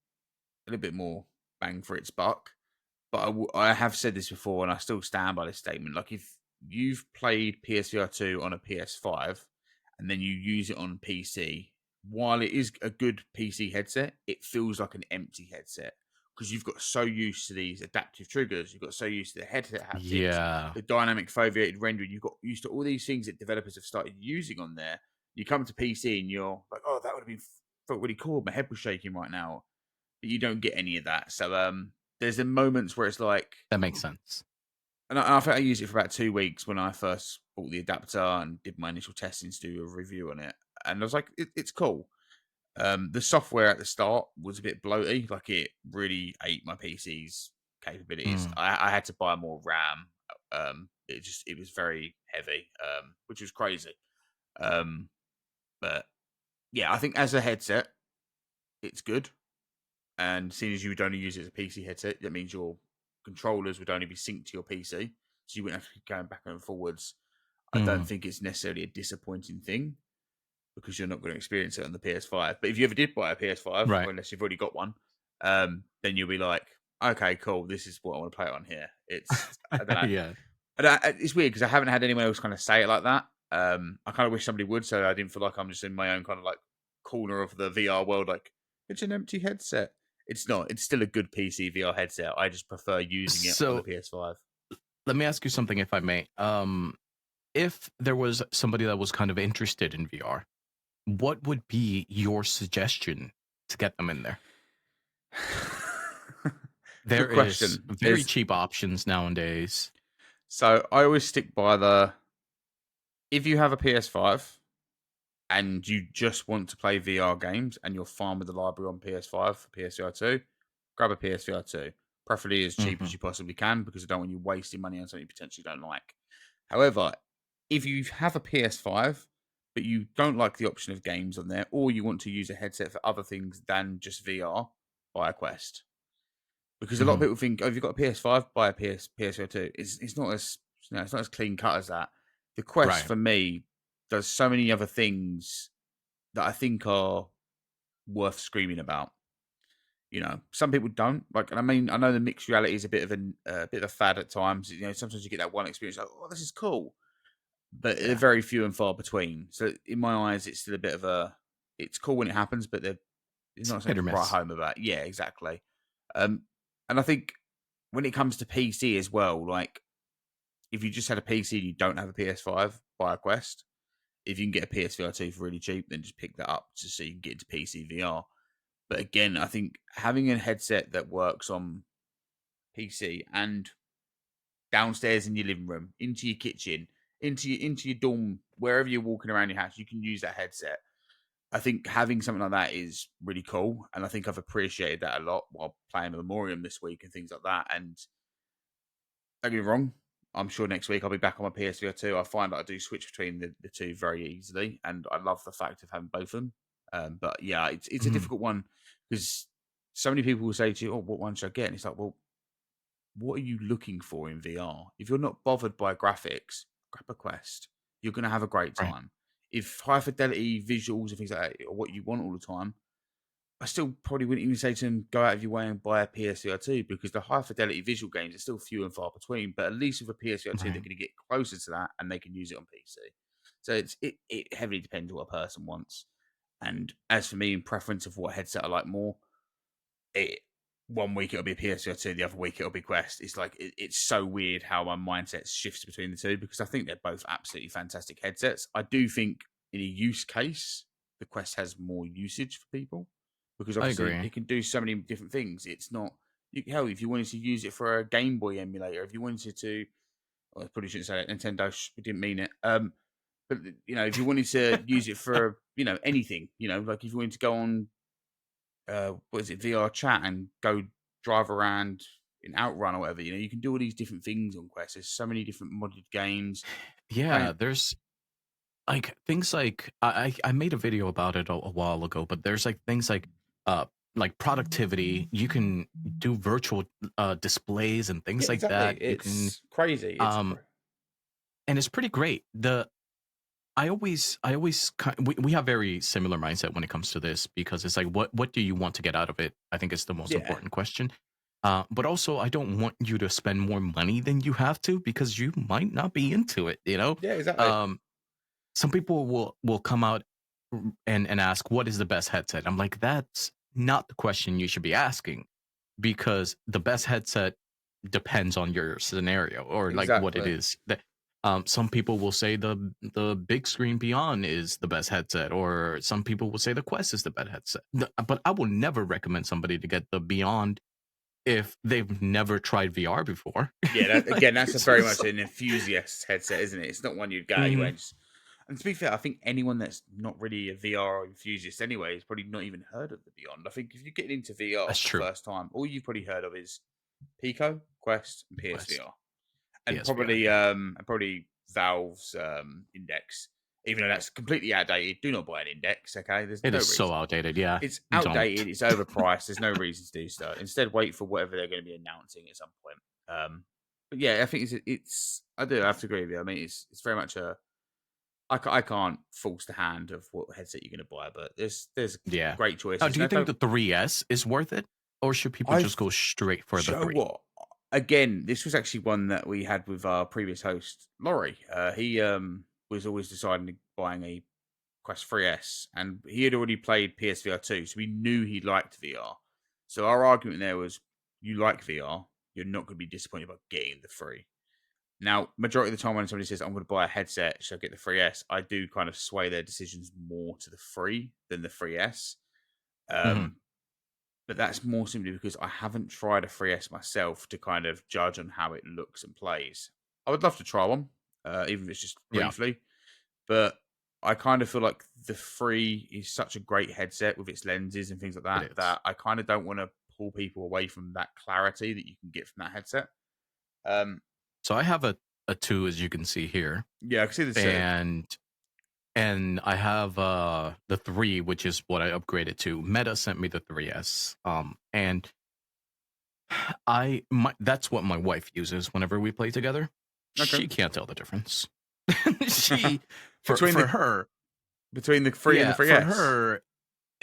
a little bit more bang for its buck. But I have said this before, and I still stand by this statement. Like, if you've played PSVR2 on a PS5 and then you use it on PC, while it is a good PC headset, it feels like an empty headset because you've got so used to these adaptive triggers, you've got so used to the headset haptics, Yeah, the dynamic foveated rendering, you've got used to all these things that developers have started using on there. You come to PC and you're like, oh, that would have been felt really cool. My head was shaking right now, but you don't get any of that. So there's the moments where it's like, that makes sense. and I think I used it for about 2 weeks when I first bought the adapter and did my initial testing to do a review on it, and I was like, it's cool. The software at the start was a bit bloaty, like it really ate my PC's capabilities. Mm. I had to buy more RAM. It was very heavy, which was crazy. Um, but yeah, I think as a headset, it's good. And seeing as you would only use it as a PC headset, that means your controllers would only be synced to your PC, so you wouldn't have to keep going back and forwards. I don't Mm. think it's necessarily a disappointing thing because you're not going to experience it on the PS5. But if you ever did buy a PS5, Right. or unless you've already got one, then you'll be like, okay, cool, this is what I want to play it on here. I don't know. Yeah. It's weird because I haven't had anyone else kind of say it like that. I kind of wish somebody would, so I didn't feel like I'm just in my own kind of like corner of the VR world. Like, it's an empty headset. It's not. It's still a good PC VR headset. I just prefer using it on the So PS5. let me ask you something, if I may. If there was somebody that was kind of interested in VR, what would be your suggestion to get them in there? There Good is question. very cheap options nowadays. So I always stick by the, if you have a PS5 and you just want to play VR games and you're fine with the library on PS5 for PSVR2, grab a PSVR2. Preferably as cheap Mhm. as you possibly can because I don't want you wasting money on something you potentially don't like. However, if you have a PS5 but you don't like the option of games on there, or you want to use a headset for other things than just VR, buy a Quest. Because a lot of Mhm. people think, oh, if you've got a PS5, buy a PSVR2. It's not as, it's not as clean cut as that. The Quest Right. for me does so many other things that I think are worth screaming about. Some people don't like, and I mean, I know the mixed reality is a bit of a fad at times. Sometimes you get that one experience like, oh, this is cool. but they're Yeah. very few and far between. So in my eyes, it's still a bit of a. It's cool when it happens, but there's It's not hit something or to write miss. home about. Yeah, exactly. Um, and I think when it comes to PC as well, like if you just had a PC and you don't have a PS5, buy a Quest. If you can get a PSVR2 for really cheap, then just pick that up just so you can get into PC VR. But again, I think having a headset that works on PC and downstairs in your living room, into your kitchen, into your dorm, wherever you're walking around your house, you can use that headset. I think having something like that is really cool, and I think I've appreciated that a lot while playing Memorium this week and things like that. And don't get me wrong, I'm sure next week I'll be back on my PSVR 2. I find that I do switch between the two very easily, and I love the fact of having both of them. But yeah, it's a Mhm. difficult one because so many people will say to you, "Oh, what one should I get?" And it's like, well, what are you looking for in VR? If you're not bothered by graphics, grab a Quest. You're going to have a great Right. time. If high fidelity visuals and things like that are what you want all the time, I still probably wouldn't even say to them, go out of your way and buy a PSVR2 because the high fidelity visual games are still few and far between. But at least with a PSVR2, they're Right. going to get closer to that and they can use it on PC. So it heavily depends what a person wants. And as for me, in preference of what headset I like more, it one week it'll be a PSVR2, the other week it'll be Quest. It's like it's so weird how my mindset shifts between the two because I think they're both absolutely fantastic headsets. I do think in a use case, the Quest has more usage for people because I obviously agree. it can do so many different things. It's not hell if you wanted to use it for a Game Boy emulator, if you wanted to, well, I probably shouldn't say that. Nintendo, we didn't mean it. But if you wanted to use it for anything, like if you wanted to go on what is it, VR chat and go drive around in Outrun or whatever. You can do all these different things on Quest. There's so many different modded games. Yeah, Playing, there's like things like I made a video about it a while ago, but there's like things uh like productivity. You can do virtual displays and yeah, things like exactly. that. You can It's crazy. um and it's pretty great. The we have very similar mindset when it comes to this because it's like what do you want to get out of it? I think it's the most Yeah, important question. But also I don't want you to spend more money than you have to because you might not be into it, you know? yeah, exactly, Um some people will come out and ask what is the best headset. I'm like, that's not the question you should be asking because the best headset depends on your scenario or like what it exactly. is that some people will say the big screen beyond is the best headset, or some people will say the Quest is the best headset. But I will never recommend somebody to get the beyond if they've never tried VR before. Yeah, again, that's a very much So- an enthusiast headset, isn't it? It's not one you'd go out of your way Mhm. and just. And to be fair, I think anyone that's not really a VR enthusiast anyway has probably not even heard of the Beyond. I think if you're getting into VR That's for the true. first time, all you've probably heard of is Pico, Quest, and Quest, PSVR. And PSVR, probably yeah, Valve's Index. Even though that's completely outdated, do not buy an Index. Okay, there's it no is so reason. outdated. Yeah, It's don't. outdated. It's overpriced. There's no reason to do so. Instead, wait for whatever they're going to be announcing at some point. But yeah, I think it's. I do have to agree with you. I mean, it's very much a. I can't force the hand of what headset you're going to buy, but there's Yeah. great Now, choices. do And you I think don't. the 3S is worth it, or should people I just go straight for the Show three? what? Again, this was actually one that we had with our previous host, Laurie. He was always deciding to buying a Quest 3S, and he had already played PSVR 2, so we knew he liked VR. So our argument there was, you like VR, you're not going to be disappointed about getting the free. Now, majority of the time when somebody says, I'm going to buy a headset, should I get the 3S? I do kind of sway their decisions more to the free than the 3S. Hmm. Um, but that's more simply because I haven't tried a 3S myself to kind of judge on how it looks and plays. I would love to try one, even if it's just Yeah, briefly, but I kind of feel like the free is such a great headset with its lenses and things like it that is. that I kind of don't want to pull people away from that clarity that you can get from that headset. Um, So I have a two, as you can see here, yeah, I can see the two. and I have the three, which is what I upgraded to. Meta sent me the 3S, and that's what my wife uses whenever we play together. Okay. She can't tell the difference. She between for the her, free and the yeah, free for S. her,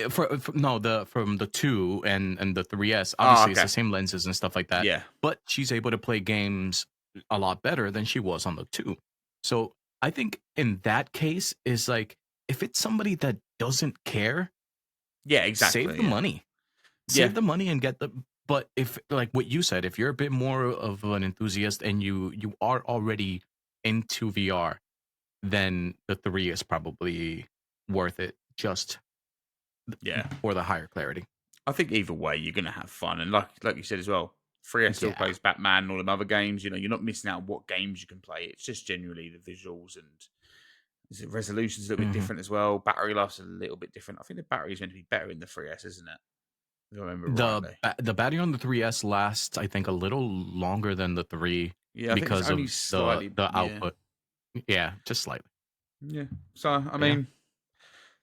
for no, the from the 2 and the 3S, Oh, obviously it's okay. the same lenses and stuff like that, Yeah. but she's able to play games a lot better than she was on the 2. So I think in that case is like if it's somebody that doesn't care, Yeah, save exactly. the Yeah, money. yeah, Save the money and get the but if like what you said, if you're a bit more of an enthusiast and you are already into VR, then the 3 is probably worth it just yeah. for the higher clarity. I think either way, you're gonna have fun, and like you said as well, 3S still Yeah. plays Batman and all them other games. You know, you're not missing out on what games you can play. It's just generally the visuals and is it resolution's a little bit Mhm. different as well. Battery life's a little bit different. I think the battery's meant to be better in the 3S, isn't it? If I remember rightly. The battery on the 3S lasts, I think, a little longer than the 3 Yeah, I think it's because only of slightly. the Yeah, output. Yeah, just slightly. yeah. So I But yeah. mean,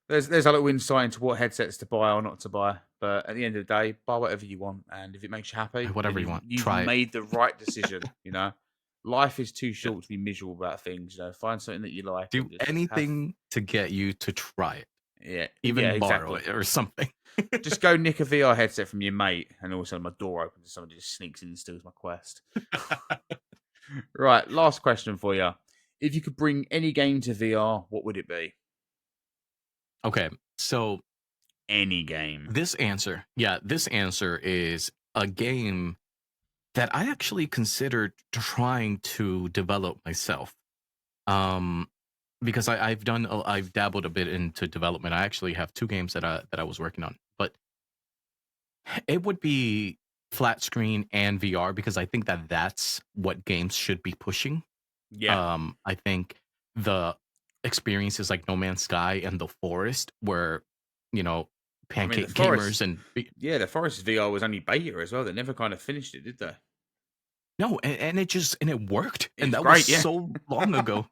there's a little insight into what headsets to buy or not to buy. But at the end of the day, buy whatever you want, and if it makes you happy, then Whatever you you've want. you've Try it. made the right decision. You know, life is too Yeah. short to be miserable about things. You know, find something that you like Do and just have. anything to get you to try it. Yeah, yeah, Even borrow exactly. it or something. Just go nick a VR headset from your mate, and all of a sudden my door opens and somebody just sneaks in and steals my Quest. Right, last question for you. If you could bring any game to VR, what would it be? Okay. So Any game. this answer is a game that I actually considered trying to develop myself. Um, because I've dabbled a bit into development. I actually have two games that I was working on, but it would be flat screen and VR because I think that that's what games should be pushing. Yeah. I think the experiences like No Man's Sky and The Forest were, you know, I mean, the pancake Forest. gamers and Yeah, the Forest VR was only beta as well. They never kind of finished it, did they? no, and it just and it worked, It and was that was great, yeah. so long ago.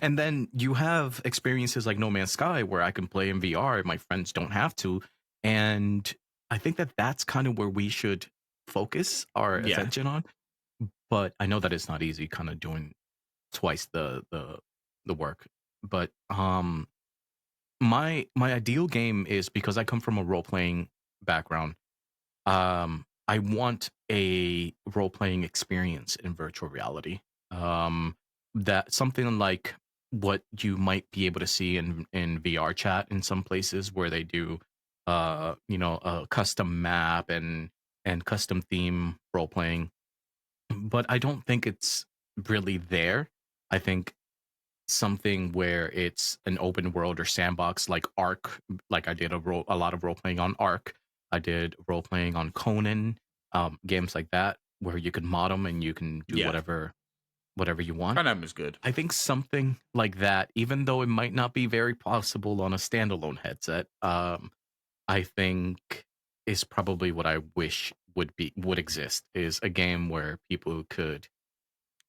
And then you have experiences like No Man's Sky where I can play in VR, my friends don't have to, and I think that that's kind of where we should focus our Yeah. attention on. But I know that it's not easy, kind of doing twice the work. But my ideal game is because I come from a role playing background. I want a role playing experience in virtual reality. That something like what you might be able to see in VR chat in some places where they do, a custom map and custom theme role playing. But I don't think it's really there. I think something where it's an open world or sandbox like Arc. Like I did a lot of role playing on Arc. I did role playing on Conan, games like that where you can mod them and you can do Yeah. whatever you want. Conan was good. I think something like that, even though it might not be very possible on a standalone headset, I think is probably what I wish would exist is a game where people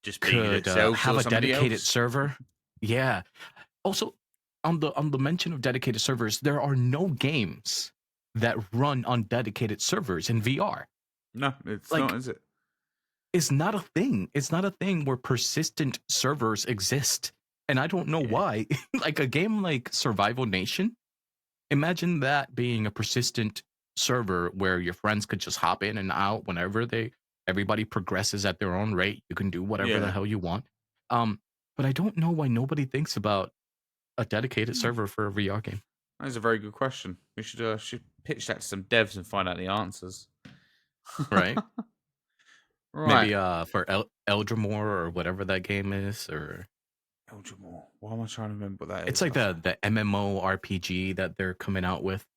Just be could themselves have or a somebody dedicated else. server. Yeah. Also, on the mention of dedicated servers, there are no games that run on dedicated servers in VR. No, it's not, Like, is it? it's not a thing. It's not a thing where persistent servers exist. And I don't know Yeah. why. Like a game like Survival Nation, imagine that being a persistent server where your friends could just hop in and out whenever everybody progresses at their own rate. You can do whatever the Yeah. hell you want. Um, but I don't know why nobody thinks about a dedicated Hmm. server for a VR game, That is a very good question. We should pitch that to some devs and find out the answers. right? Right. Maybe for Eldrimore or whatever that game is, or Eldrimore. Why am I trying to remember what that it's is? like the MMO RPG that they're coming out with.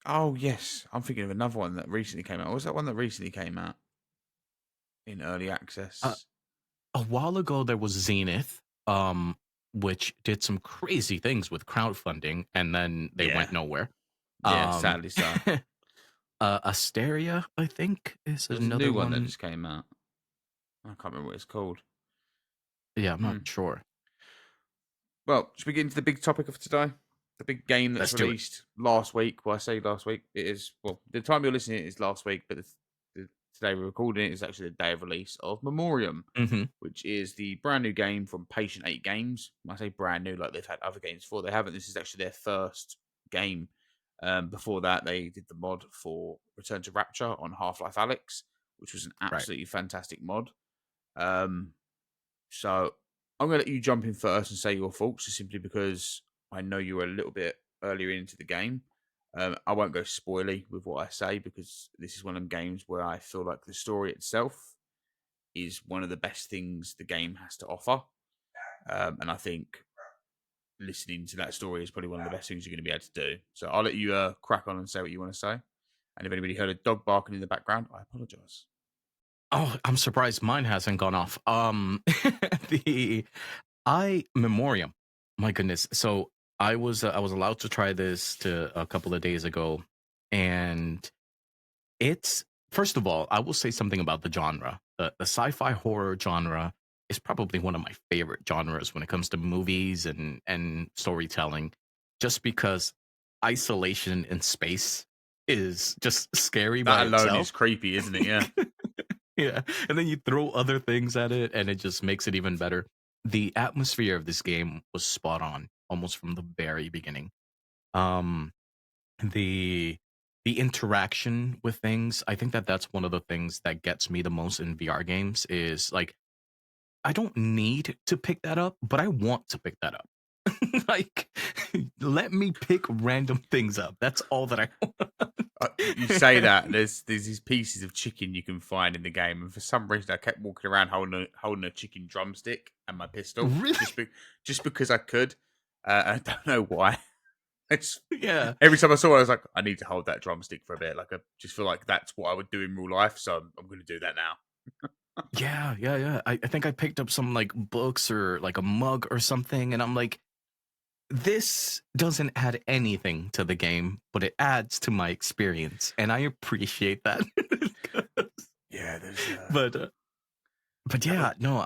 Oh yes, I'm thinking of another one that recently came out. What was that one that recently came out in early Uh, access? a while ago, there was Zenith, um, which did some crazy things with crowdfunding, and then they Yeah, went nowhere. yeah. Um, Sadly, so Asteria, I think, is there's a another new one that one. just came out. I can't remember what it's called. Yeah, I'm not Hmm. sure. Well, should we get into the big topic of today? The big game that's Let's do it. released last week. Well, I say last week. It is, well, the time you're listening is last week, but today we're recording it is actually the day of release of Memoriam, Hmm. which is the brand new game from Patient 8 Games. When I say brand new, like they've had other games before. They haven't. This is actually their first game. Before that, they did the mod for Return to Rapture on Half-Life Alyx, which was an Right. absolutely fantastic mod. Um, So I'm going to let you jump in first and say your thoughts, just simply because I know you were a little bit earlier into the game. I won't go spoily with what I say because this is one of them games where I feel like the story itself is one of the best things the game has to offer. And I think listening to that story is probably one of the best things you're going to be able to do. So I'll let you crack on and say what you want to say. And if anybody heard a dog barking in the background, I apologize. Oh, I'm surprised mine hasn't gone off. The MEMOREUM. My goodness. So I was allowed to try this a couple of days ago, and it's, first of all, I will say something about the genre. The sci-fi horror genre is probably one of my favorite genres when it comes to movies and storytelling, just because isolation in space is just scary by That alone itself. is creepy, isn't it? Yeah. Yeah, and then you throw other things at it, and it just makes it even better. The atmosphere of this game was spot on, almost from the very beginning. Um, the the interaction with things, I think that's one of the things that gets me the most in VR games. Is like, I don't need to pick that up, but I want to pick that up. Like, let me pick random things up. That's all that I want. You say that there's these pieces of chicken you can find in the game, and for some reason I kept walking around holding a chicken drumstick and my pistol Really? just because I could. I don't know why. It's Yeah. every time I saw it, I was like, I need to hold that drumstick for a bit. Like I just feel like that's what I would do in real life, so I'm going to do that now. Yeah. I think I picked up some like books or like a mug or something, and I'm like, this doesn't add anything to the game, but it adds to my experience, and I appreciate that. Yeah, there's but uh, but that was, yeah, no,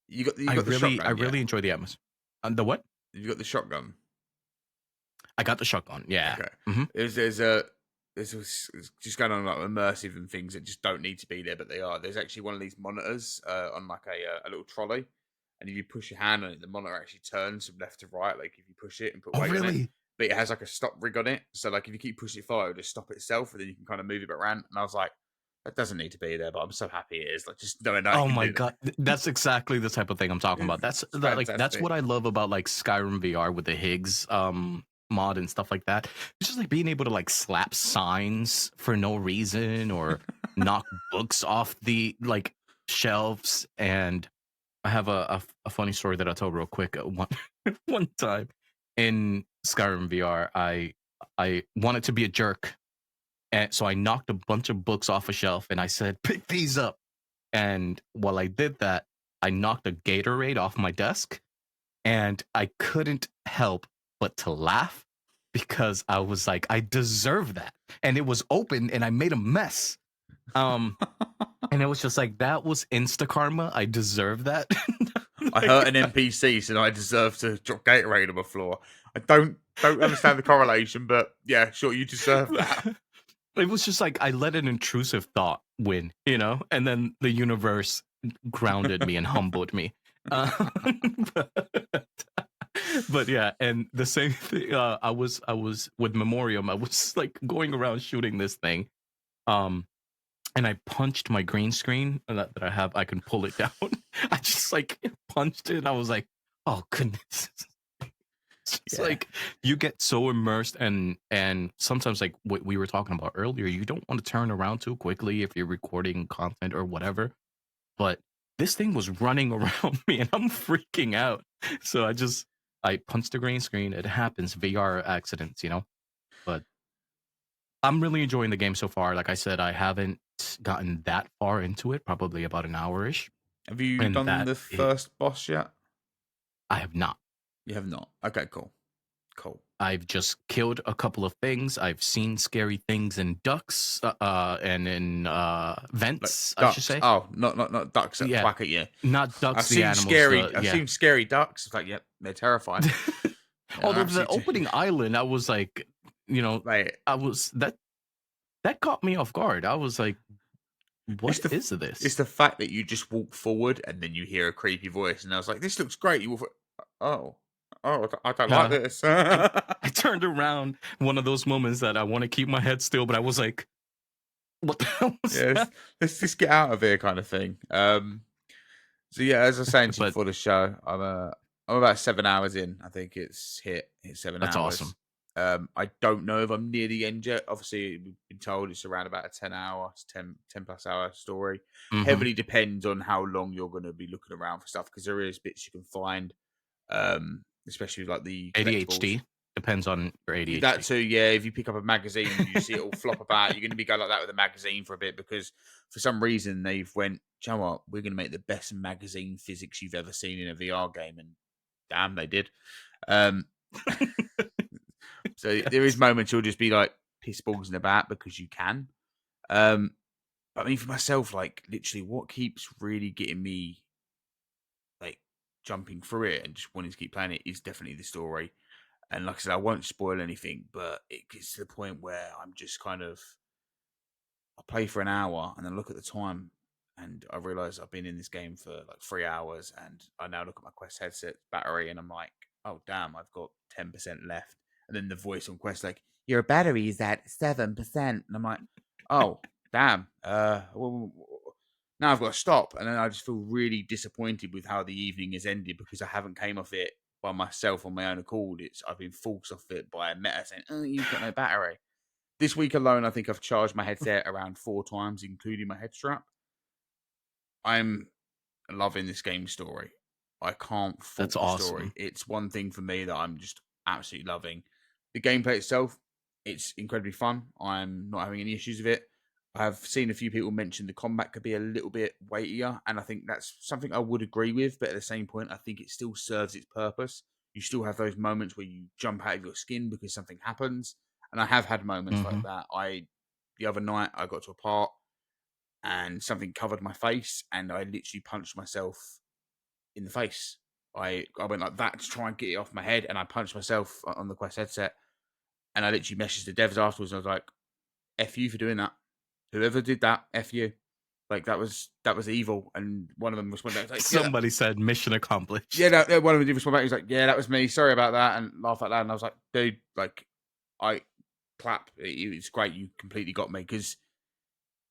you got the I shotgun, yeah. really enjoy the atmosphere. The what? You got the shotgun. I got the shotgun. Yeah. Okay. Hmm. There's just going on like immersive and things that just don't need to be there, but they are. There's actually one of these monitors on like a little trolley, and if you push your hand on it, the monitor actually turns from left to right. Like if you push it and put Oh, weight on it, really? but it has like a stop rig on it. So like if you keep pushing it forward, it'll just stop itself, and then you can kind of move it around. And I was like, that doesn't need to be there, but I'm so happy it is. Like just knowing that I Oh can my do that. god, that's exactly the type of thing I'm talking about. It's That's fantastic. what I love about like Skyrim VR with the Higgs mod and stuff like that. It's just like being able to like slap signs for no reason or knock books off the like shelves. And I have a funny story that I'll tell real quick. One time in Skyrim VR, I wanted to be a jerk, and so I knocked a bunch of books off a shelf and I said, "Pick these up." And while I did that, I knocked a Gatorade off my desk, and I couldn't help but to laugh because I was like, I deserve that. And it was open and I made a mess. Um, and it was just like, that was insta karma. I deserve that. I hurt an NPC, so I deserve to drop Gatorade on the floor. I don't understand the correlation, but yeah, sure, you deserve that. It was just like I let an intrusive thought win, and then the universe grounded me and humbled me. Uh, but, but yeah, and the same thing. I was with MEMOREUM. I was like going around shooting this thing, and I punched my green screen that I have. I can pull it down. I just like punched it. And I was like, oh goodness. It's Yeah. like you get so immersed, and sometimes, like what we were talking about earlier, you don't want to turn around too quickly if you're recording content or whatever. But this thing was running around me and I'm freaking out. So I punched the green screen. It happens, VR accidents. But I'm really enjoying the game so far. Like I said, I haven't gotten that far into it, probably about an hour-ish. Have you And done that the first boss yet? I have not. You have not. Okay, cool. Cool. I've just killed a couple of things. I've seen scary things in ducks, and in Like vents, I should ducks. say. Oh, not ducks that Yeah, quack at you. not I've ducks, the seen animals. I've Yeah. seen scary ducks. It's like, yep, they're terrifying. They're Although the absolutely opening island, I was like, like I was that caught me off guard. I was like, it's what the is it's this? the fact that you just walk forward and then you hear a creepy voice, and I was like, this looks great. You walk oh, I don't like Yeah, this. I turned around. One of those moments that I want to keep my head still, but I was like, what the hell was Yeah, that? let's just get out of here, kind of thing. So yeah, as I was saying to you But before the show, I'm about 7 hours in. I think it's hit seven that's awesome. hours. I don't know if I'm near the end yet. Obviously, we've been told it's around about a 10 hour, 10 plus hour story. Hmm. Heavily depends on how long you're going to be looking around for stuff because there is bits you can find, especially like the collectibles. ADHD depends on your That ADHD. too, yeah. If you pick up a magazine and you see it all flop about, you're going to be going like that with a magazine for a bit because for some reason they've went, "Do you know what? We're going to make the best magazine physics you've ever seen in a VR game," and damn, they did. Um, so there is Yes. moments you'll just be like piss balls in the bat because you can. Um, but I mean, for myself, like literally, what keeps really getting me like jumping through it and just wanting to keep playing it is definitely the story. And like I said, I won't spoil anything, but it gets to the point where I'm just kind of I play for an hour and then look at the time and I realize I've been in this game for like 3 hours and I now look at my Quest headset battery and I'm like, oh damn, I've got 10% left. And then the voice on Quest like, your battery is at 7%. And I'm like, oh damn, now I've got to stop. And then I just feel really disappointed with how the evening has ended because I haven't came off it by myself on my own accord. I've been forced off it by a meta saying, oh, you've got no battery. This week alone, I think I've charged my headset around 4 times, including my head strap. I'm loving this game's story. I can't fault That's the story. awesome. It's one thing for me that I'm just absolutely loving. The gameplay itself, it's incredibly fun. I'm not having any issues with it. I've seen a few people mention the combat could be a little bit weightier, and I think that's something I would agree with. But at the same point, I think it still serves its purpose. You still have those moments where you jump out of your skin because something happens, and I have had moments like Hmm. that. The other night I got to a part and something covered my face, and I literally punched myself in the face. I went like that to try and get it off my head, and I punched myself on the Quest headset. And I literally messaged the devs afterwards. And I was like, "F you for doing that. Whoever did that, f you. Like that was evil." And one of them responded back, like, "Yeah, Somebody said mission yeah." accomplished. One of them did respond back. He's like, "Yeah, that was me. Sorry about that," and laugh out loud. And I was like, "Dude, like, I clap. It's great. You completely got me because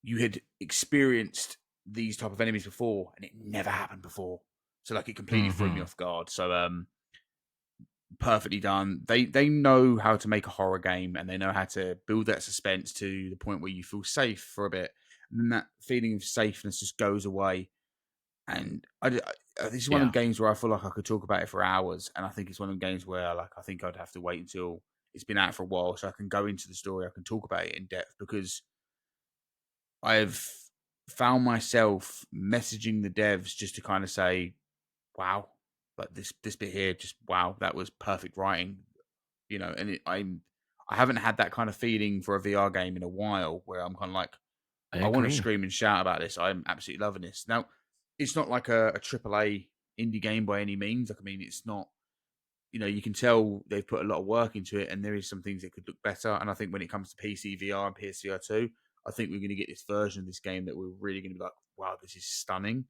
you had experienced these type of enemies before, and it never happened before. So like, it completely threw me Hmm. off guard. So perfectly done. They know how to make a horror game, and they know how to build that suspense to the point where you feel safe for a bit, and then that feeling of safeness just goes away. And this is one of Yeah, the games where I feel like I could talk about it for hours, and I think it's one of the games where like I think I'd have to wait until it's been out for a while so I can go into the story. I can talk about it in depth because I've found myself messaging the devs just to kind of say, "Wow, like this bit here, just wow, that was perfect writing." And I haven't had that kind of feeling for a VR game in a while where I'm kind of like, I I want to agree. scream and shout about this. I'm absolutely loving this. Now, it's not like a AAA indie game by any means. Like, I mean, it's not. You can tell they've put a lot of work into it, and there is some things that could look better. And I think when it comes to PC VR and PSVR2, I think we're going to get this version of this game that we're really going to be like, wow, this is stunning.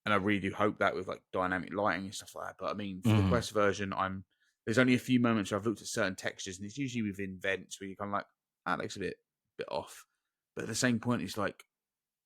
And I really do hope that with like dynamic lighting and stuff like that. But I mean, for the Hmm. Quest version, there's only a few moments where I've looked at certain textures, and it's usually within vents where you're kind of like, that looks a bit off. But at the same point, it's like,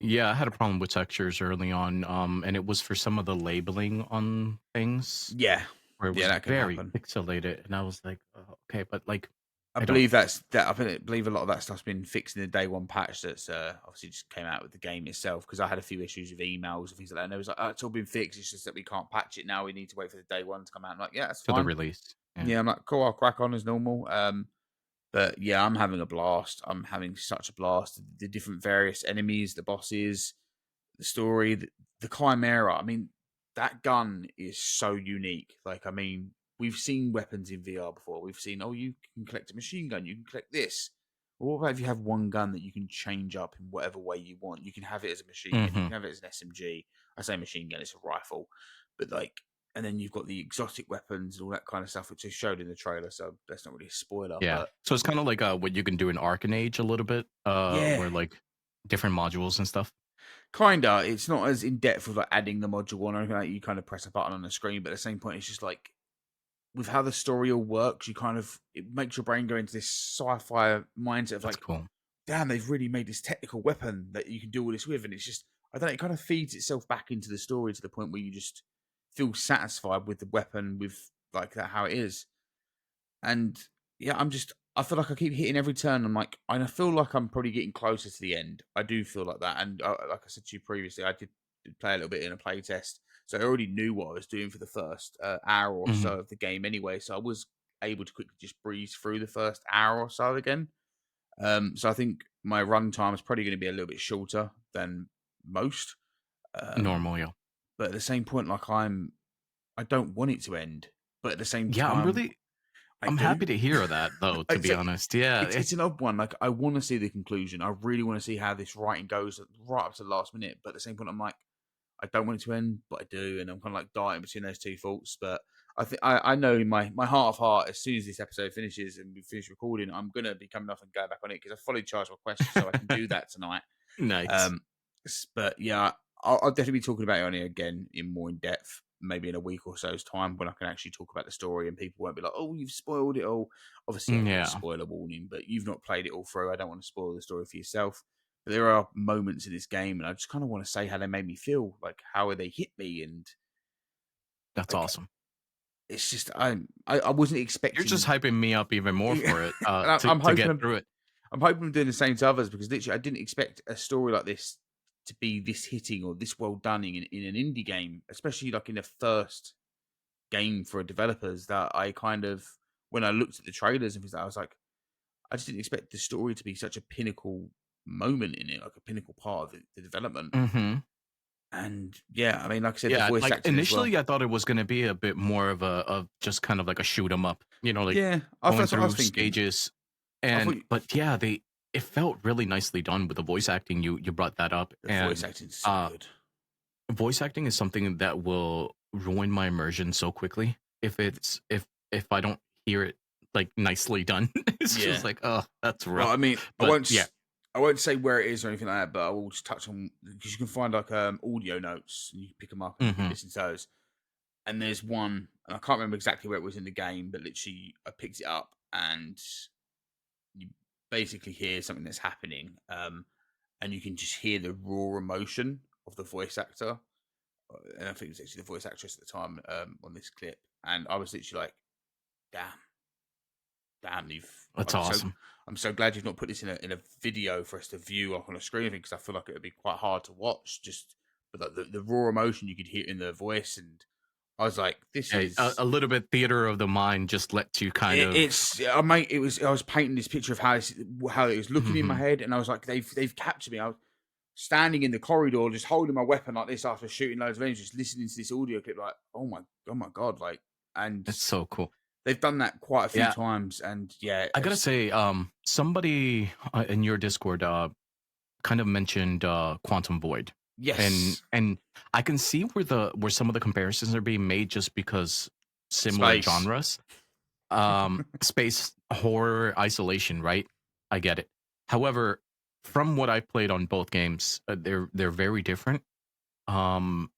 Yeah, I had a problem with textures early on, and it was for some of the labeling on things yeah, where it yeah, was that can very happen. pixelated, and I was like, oh, okay, but like, I I don't. believe that's that. I believe a lot of that stuff's been fixed in the day one patch that's obviously just came out with the game itself. Because I had a few issues with emails and things like that, and it was like, oh, it's all been fixed. It's just that we can't patch it now. We need to wait for the day one to come out. I'm like, yeah, that's For the fine. release. Yeah. Yeah, I'm like, cool. I'll crack on as normal. But yeah, I'm having a blast. I'm having such a blast. The different various enemies, the bosses, the story, the Chimera. I mean, that gun is so unique. Like, I mean, we've seen weapons in VR before. We've seen, oh, you can collect a machine gun, you can collect this. Well, what about if you have one gun that you can change up in whatever way you want? You can have it as a machine gun, you Hmm. can have it as an SMG. I say machine gun, it's a rifle, but like, and then you've got the exotic weapons and all that kind of stuff, which is showed in the trailer. So that's not really a spoiler, Yeah. but So it's kind of like what you can do in Arcane Age a little bit, yeah, where like different modules and stuff. kinda. It's not as in depth with like adding the module on or anything like that. You kind of press a button on the screen, but at the same point, it's just like with how the story all works, it makes your brain go into this sci-fi mindset of That's like, cool. damn, they've really made this technical weapon that you can do all this with, and it's just I don't know, it kind of feeds itself back into the story to the point where you just feel satisfied with the weapon, with like that how it is. And yeah, I feel like I keep hitting every turn. I'm like, and I feel like I'm probably getting closer to the end. I do feel like that. And like I said to you previously, did play a little bit in a play test. So I already knew what I was doing for the first hour or Mhm. so of the game anyway. So I was able to quickly just breeze through the first hour or so again. So I think my run time is probably going to be a little bit shorter than most. Um, Normal, yeah. but at the same point, I don't want it to end. But at the same Yeah, time, I I'm do. happy to hear that though, to It's be a, honest. Yeah, it's an odd one. Like I want to see the conclusion. I really want to see how this writing goes right up to the last minute. But at the same point, I'm like, I don't want it to end, but I do, and I'm kind of like dying between those two thoughts. But I think I know in my heart of heart, as soon as this episode finishes and we finish recording, I'm gonna be coming off and go back on it because I fully charged my question, so I can do that tonight. nice. Um, but yeah, I'll definitely be talking about it on it again in more in depth, maybe in a week or so's time when I can actually talk about the story and people won't be like, "Oh, you've spoiled it all." Obviously, I'll put a Yeah, spoiler warning, but you've not played it all through. I don't want to spoil the story for yourself. But there are moments in this game, and I just kind of want to say how they made me feel, like how they hit me, and that's like awesome. it's just I wasn't You're just expecting. hyping me up even more And for it, I'm to hoping get through it. I'm hoping I'm doing the same to others because literally I didn't expect a story like this to be this hitting or this well done in an indie game, especially like in the first game for developers. That I kind of when I looked at the trailers and things, like that, I was like, I just didn't expect the story to be such a pinnacle moment in it, like a pinnacle part of the development. Mhm. And yeah, I mean, like I said, the Yeah, voice like, acting as well. initially, I thought it was gonna be a bit more of just kind of like a shoot 'em up, like, Yeah, going that's what I was through thinking. stages, I thought and but yeah, they it felt really nicely done with the voice acting, you brought that up, the voice and, acting's so uh, good. voice acting is something that will ruin my immersion so quickly if I don't hear it, like, nicely done. It's just Yeah. like, "Oh, that's Well, rough." I mean, But yeah. I won't say where it is or anything like that, but I will just touch on because you can find like audio notes and you can pick them up and you can Mhm. listen to those. And there's one, and I can't remember exactly where it was in the game, but literally I picked it up and you basically hear something that's happening, and you can just hear the raw emotion of the voice actor. And I think it was actually the voice actress at the time on this clip, and I was literally like, "Damn, damn, you've." That's awesome. I'm so glad you've not put this in a video for us to view like on a screen because I feel like it would be quite hard to watch. Just but like the raw emotion you could hear in the voice, and I was like, "This Yeah, is." a little bit theater of the mind just lets you kind of It's I mate. It was I was painting this picture of how it was looking in my Mhm. head, and I was like, they've captured me. I was standing in the corridor, just holding my weapon like this after shooting loads of enemies, just listening to this audio clip, like, oh my god, like, and It's so cool. they've done that quite a few Yeah, times, and yeah, I gotta say, somebody in your Discord kind of mentioned Quantum Void, yes, and I can see where some of the comparisons are being made just because similar space, genres, space horror isolation, right? I get it. However, from what I've played on both games, they're very different. Um,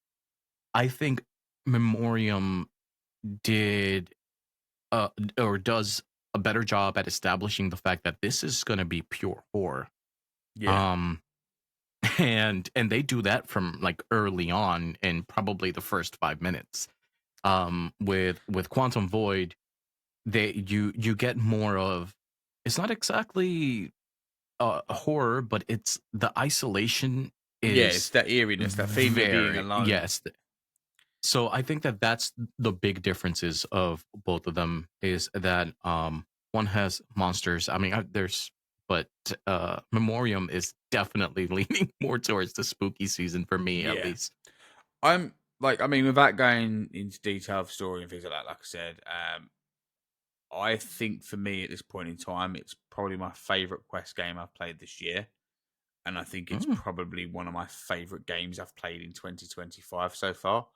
I think Memoriam did or does a better job at establishing the fact that this is going to be pure horror. yeah, Um, and they do that from like early on in probably the first 5 minutes. With Quantum Void, you get more of it's not exactly horror, but it's the isolation yeah. It's is that eeriness, that feeling of being very alone. yes. So I think that that's the big differences of both of them is that one has monsters. I mean, there's but Memoriam is definitely leaning more towards the spooky season for me at Yeah, least. I'm like, I mean, without going into detail of story and things like that, like I said, I think for me at this point in time, it's probably my favorite Quest game I've played this year. And I think it's Mm, probably one of my favorite games I've played in 2025 so far.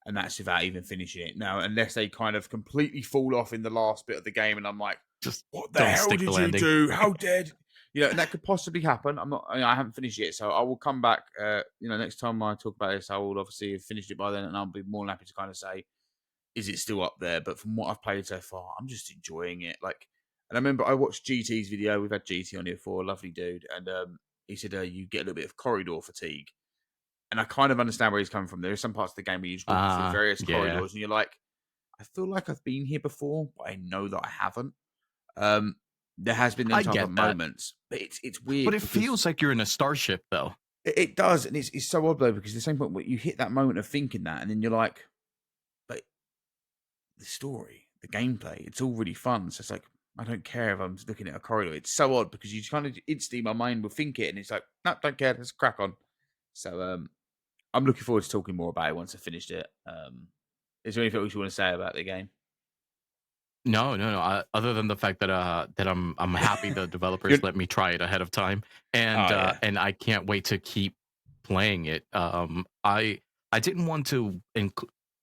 And that's without even finishing it. Now, unless they kind of completely fall off in the last bit of the game, and I'm like, just what the don't hell stick the did you landing. do? How did and that could possibly happen. I haven't finished it, so I will come back. Next time I talk about this, I will obviously have finished it by then, and I'll be more than happy to kind of say is it still up there? But from what I've played so far, I'm just enjoying it. Like, and I remember I watched GT's video. We've had GT on here before, lovely dude, and he said you get a little bit of corridor fatigue, and I kind of understand where he's coming from. There are some parts of the game where you're just walking through various Yeah. corridors, and you're like, I feel like I've been here before, but I know that I haven't. Um, there has been them I type of get that. moments, but it's But weird it because feels like you're in a starship though. it does, and it's so odd though because the same point where you hit that moment of thinking that, and then you're like, but the story, the gameplay, it's all really fun. So it's like I don't care if I'm just looking at a corridor. It's so odd because you kind of instantly my mind will think it, and it's like, no, don't care. Let's crack on. So I'm looking forward to talking more about it once I finished it. Is there anything else you want to say about the game? No, no, no. Other than the fact that I'm happy the You're, developers let me try it ahead of time, oh yeah, and I can't wait to keep playing it. I didn't want to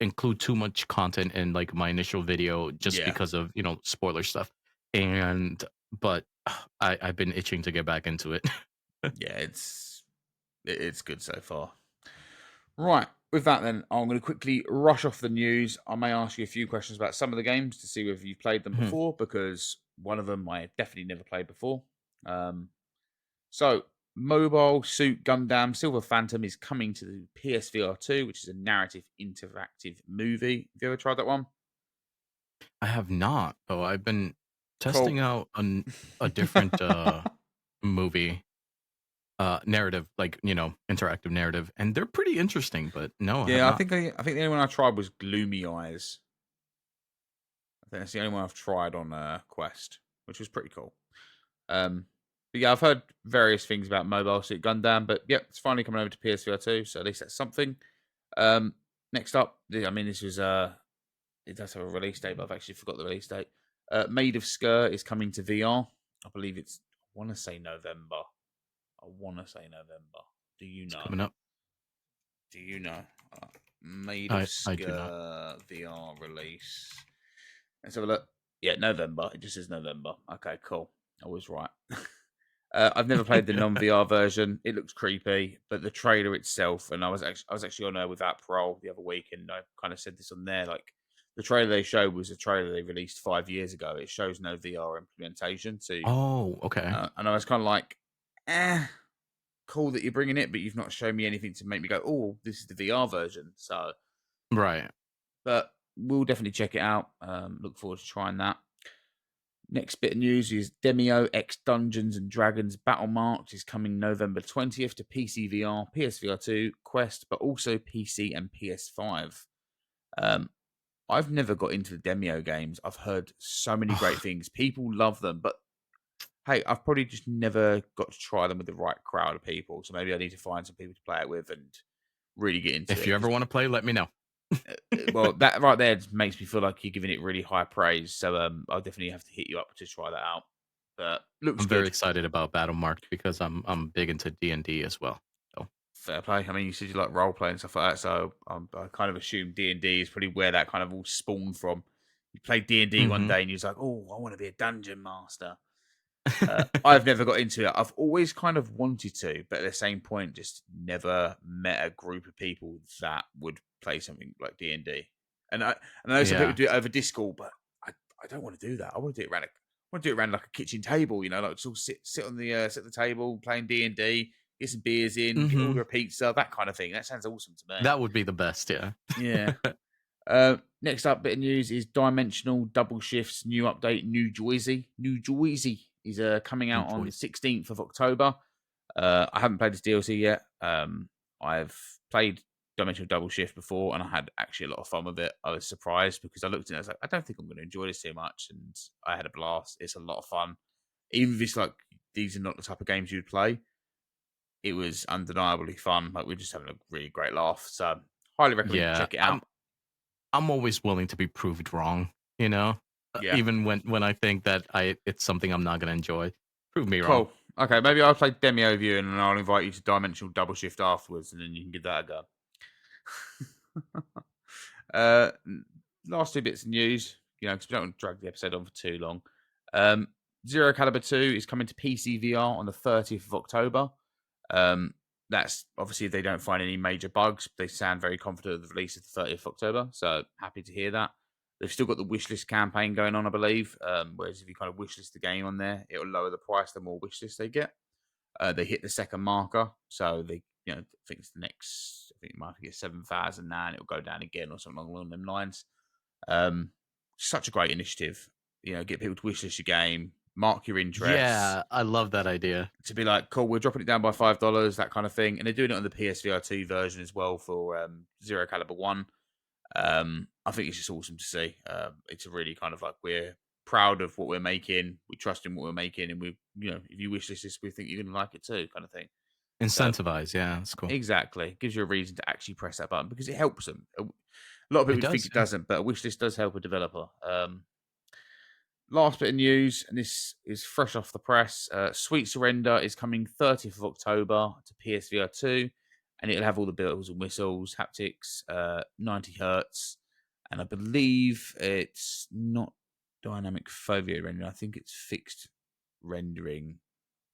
include too much content in like my initial video just yeah, because of spoiler stuff, and but I've been itching to get back into it. yeah. It's good so far. Right. With that, then, I'm going to quickly rush off the news. I may ask you a few questions about some of the games to see whether you've played them Mhm. before, because one of them I definitely never played before. Um, so, Mobile Suit Gundam Silver Phantom is coming to the PSVR2, which is a narrative interactive movie. Have you ever tried that one? I have not. Oh, I've been testing Cool. out a different movie narrative, like interactive narrative, and they're pretty interesting. But no, I have Yeah, not. I think the only one I tried was Gloomy Eyes. I think that's the only one I've tried on Quest, which was pretty cool. But yeah, I've heard various things about Mobile Suit Gundam, but yep, it's finally coming over to PSVR 2, so at least that's something. Um, Next up, I mean, this was it does have a release date, but I've actually forgot the release date. Made of Sker is coming to VR. I believe I want to say November. I want to say November. Do you It's know? coming up. Do you know? Made of I do not. Sker VR release. Let's have a look. Yeah, November. It just says November. Okay, cool. I was right. I've never played the non VR version. It looks creepy, but the trailer itself, and I was actually on Without Parole the other week, and I kind of said this on there. Like the trailer they showed was a trailer they released 5 years ago. It shows no VR implementation, so Oh, okay. and I was kind of like, cool that you're bringing it, but you've not shown me anything to make me go, oh, this is the VR version. So, Right. but we'll definitely check it out. Look forward to trying that. Next bit of news is Demio X Dungeons and Dragons Battle Marked is coming November 20th to PC VR, PSVR2, Quest, but also PC and PS5. Um, I've never got into the Demio games. I've heard so many great Ugh, things. People love them, but hey, I've probably just never got to try them with the right crowd of people. So maybe I need to find some people to play it with and really get into if it. you ever Because want to play, let me know. well, that right there just makes me feel like you're giving it really high praise. So I'll definitely have to hit you up to try that out. But looks I'm very good. excited about Battle Marked because I'm big into D&D as well. So, Fair play. I mean, you said you like role play and stuff like that, so I kind of assume D&D is probably where that kind of all spawned from. You played D&D one mhm. day and you was like, "Oh, I want to be a dungeon master." I've never got into it. I've always kind of wanted to, but at the same point, just never met a group of people that would play something like D&D. And I know some people Yeah. do it over Discord, but I don't want to do that. I want to do it around like a kitchen table, like just all sit on the sit at the table playing D&D, get some beers in, get order Mhm. a pizza, that kind of thing. That sounds awesome to me. That would be the best, yeah. Yeah. Next up, bit of news is Dimensional Double Shift's new update, New Jersey. New Jersey is coming out on Enjoy. the 16th of October. I haven't played this DLC yet. I've played Dimensional Double Shift before, and I had actually a lot of fun with it. I was surprised because I looked at it, I was like, I don't think I'm going to enjoy this too much, and I had a blast. It's a lot of fun, even if it's like these are not the type of games you'd play. It was undeniably fun. Like we're just having a really great laugh. So highly recommend you Yeah. check it out. I'm always willing to be proved wrong, you know? Yeah. Even when I think that it's something I'm not going to enjoy. Prove me wrong. Cool. Okay, maybe I'll play Demi over you and then I'll invite you to Dimensional Double Shift afterwards and then you can give that a go. uh, Last two bits of news, because we don't want to drag the episode on for too long. Um, Zero Caliber 2 is coming to PC VR on the 30th of October. Um, that's obviously if they don't find any major bugs. They sound very confident of the release of the 30th of October, so happy to hear that. They've still got the wishlist campaign going on, I believe. Whereas if you kind of wishlist the game on there, it'll lower the price the more wishlist they get. They hit the second marker, so I think it's the next. I think it might get 7,000 now, and it'll go down again or something along them lines. Such a great initiative. Get people to wishlist your game, mark your interests, Yeah, I love that idea. to be like, cool, we're dropping it down by $5, that kind of thing. And they're doing it on the PSVR2 version as well for Zero Caliber 1. I think it's just awesome to see. It's a really kind of like, we're proud of what we're making, we trust in what we're making, and if you wish this, we think you're going to like it too, kind of thing. So Incentivize, yeah, that's cool. exactly, gives you a reason to actually press that button because it helps them. A lot of It people think does, it yeah. doesn't, but a wish list does help a developer. Last bit of news, and this is fresh off the press. Sweet Surrender is coming 30th of October to PSVR2, and it'll have all the bells and whistles, haptics, 90 hertz, and I believe it's not dynamic foveated rendering. I think it's fixed rendering,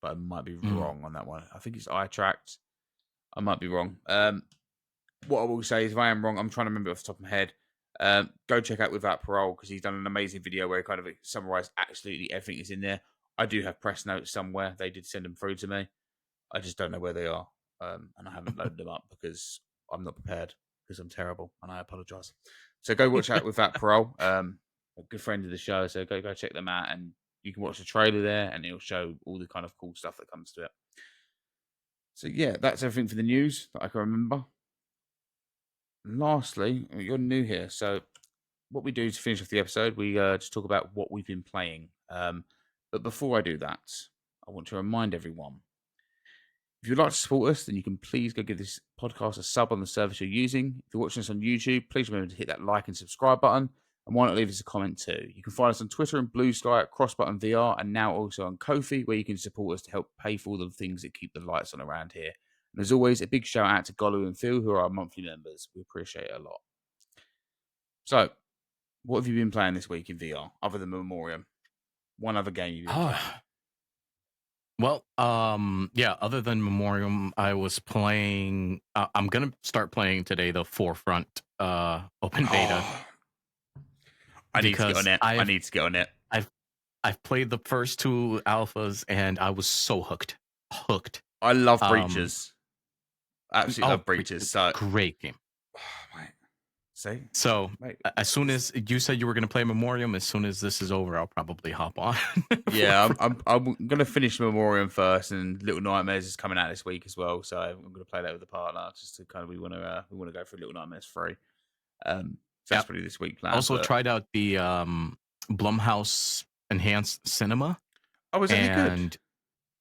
but I might be Mm. wrong on that one. I think it's eye tracked. I might be wrong. What I will say is, if I am wrong, I'm trying to remember off the top of my head. Go check out Without Parole because he's done an amazing video where he kind of summarized absolutely everything that's in there. I do have press notes somewhere. They did send them through to me. I just don't know where they are, and I haven't loaded them up because I'm not prepared because I'm terrible, and I apologize. So go watch out Without Parole. A good friend of the show, so go check them out, and you can watch the trailer there, and it'll show all the kind of cool stuff that comes to it. So yeah, that's everything for the news that I can remember. Lastly, you're new here, so what we do to finish off the episode, we just talk about what we've been playing. But before I do that, I want to remind everyone, if you'd like to support us, then you can please go give this podcast a sub on the service you're using. If you're watching us on YouTube, please remember to hit that like and subscribe button. And why not leave us a comment too? You can find us on Twitter and Blue Sky at CrossButton VR, and now also on Ko-fi, where you can support us to help pay for all the things that keep the lights on around here. And as always, a big shout out to Golu and Phil, who are our monthly members. We appreciate it a lot. So, what have you been playing this week in VR, other than Memoriam? One other game you've been playing? Well, yeah, other than Memorium, I was playing I'm gonna start playing today the Forefront open beta Oh, I need to get on because it. I I've need to get on it. I've I've played the first two alphas and I was so hooked. Hooked. I love Um Breaches. Absolutely love Breaches. So, great game. mate, see, So mate, as soon as you said you were gonna play Memorium, as soon as this is over, I'll probably hop on. yeah, I'm gonna finish Memoriam first, and Little Nightmares is coming out this week as well. So I'm gonna play that with a partner, just to kind of we want to go for Little Nightmares 3. So that's Yep. probably this week plan. Also But tried out the Blumhouse enhanced cinema, oh, is any good? and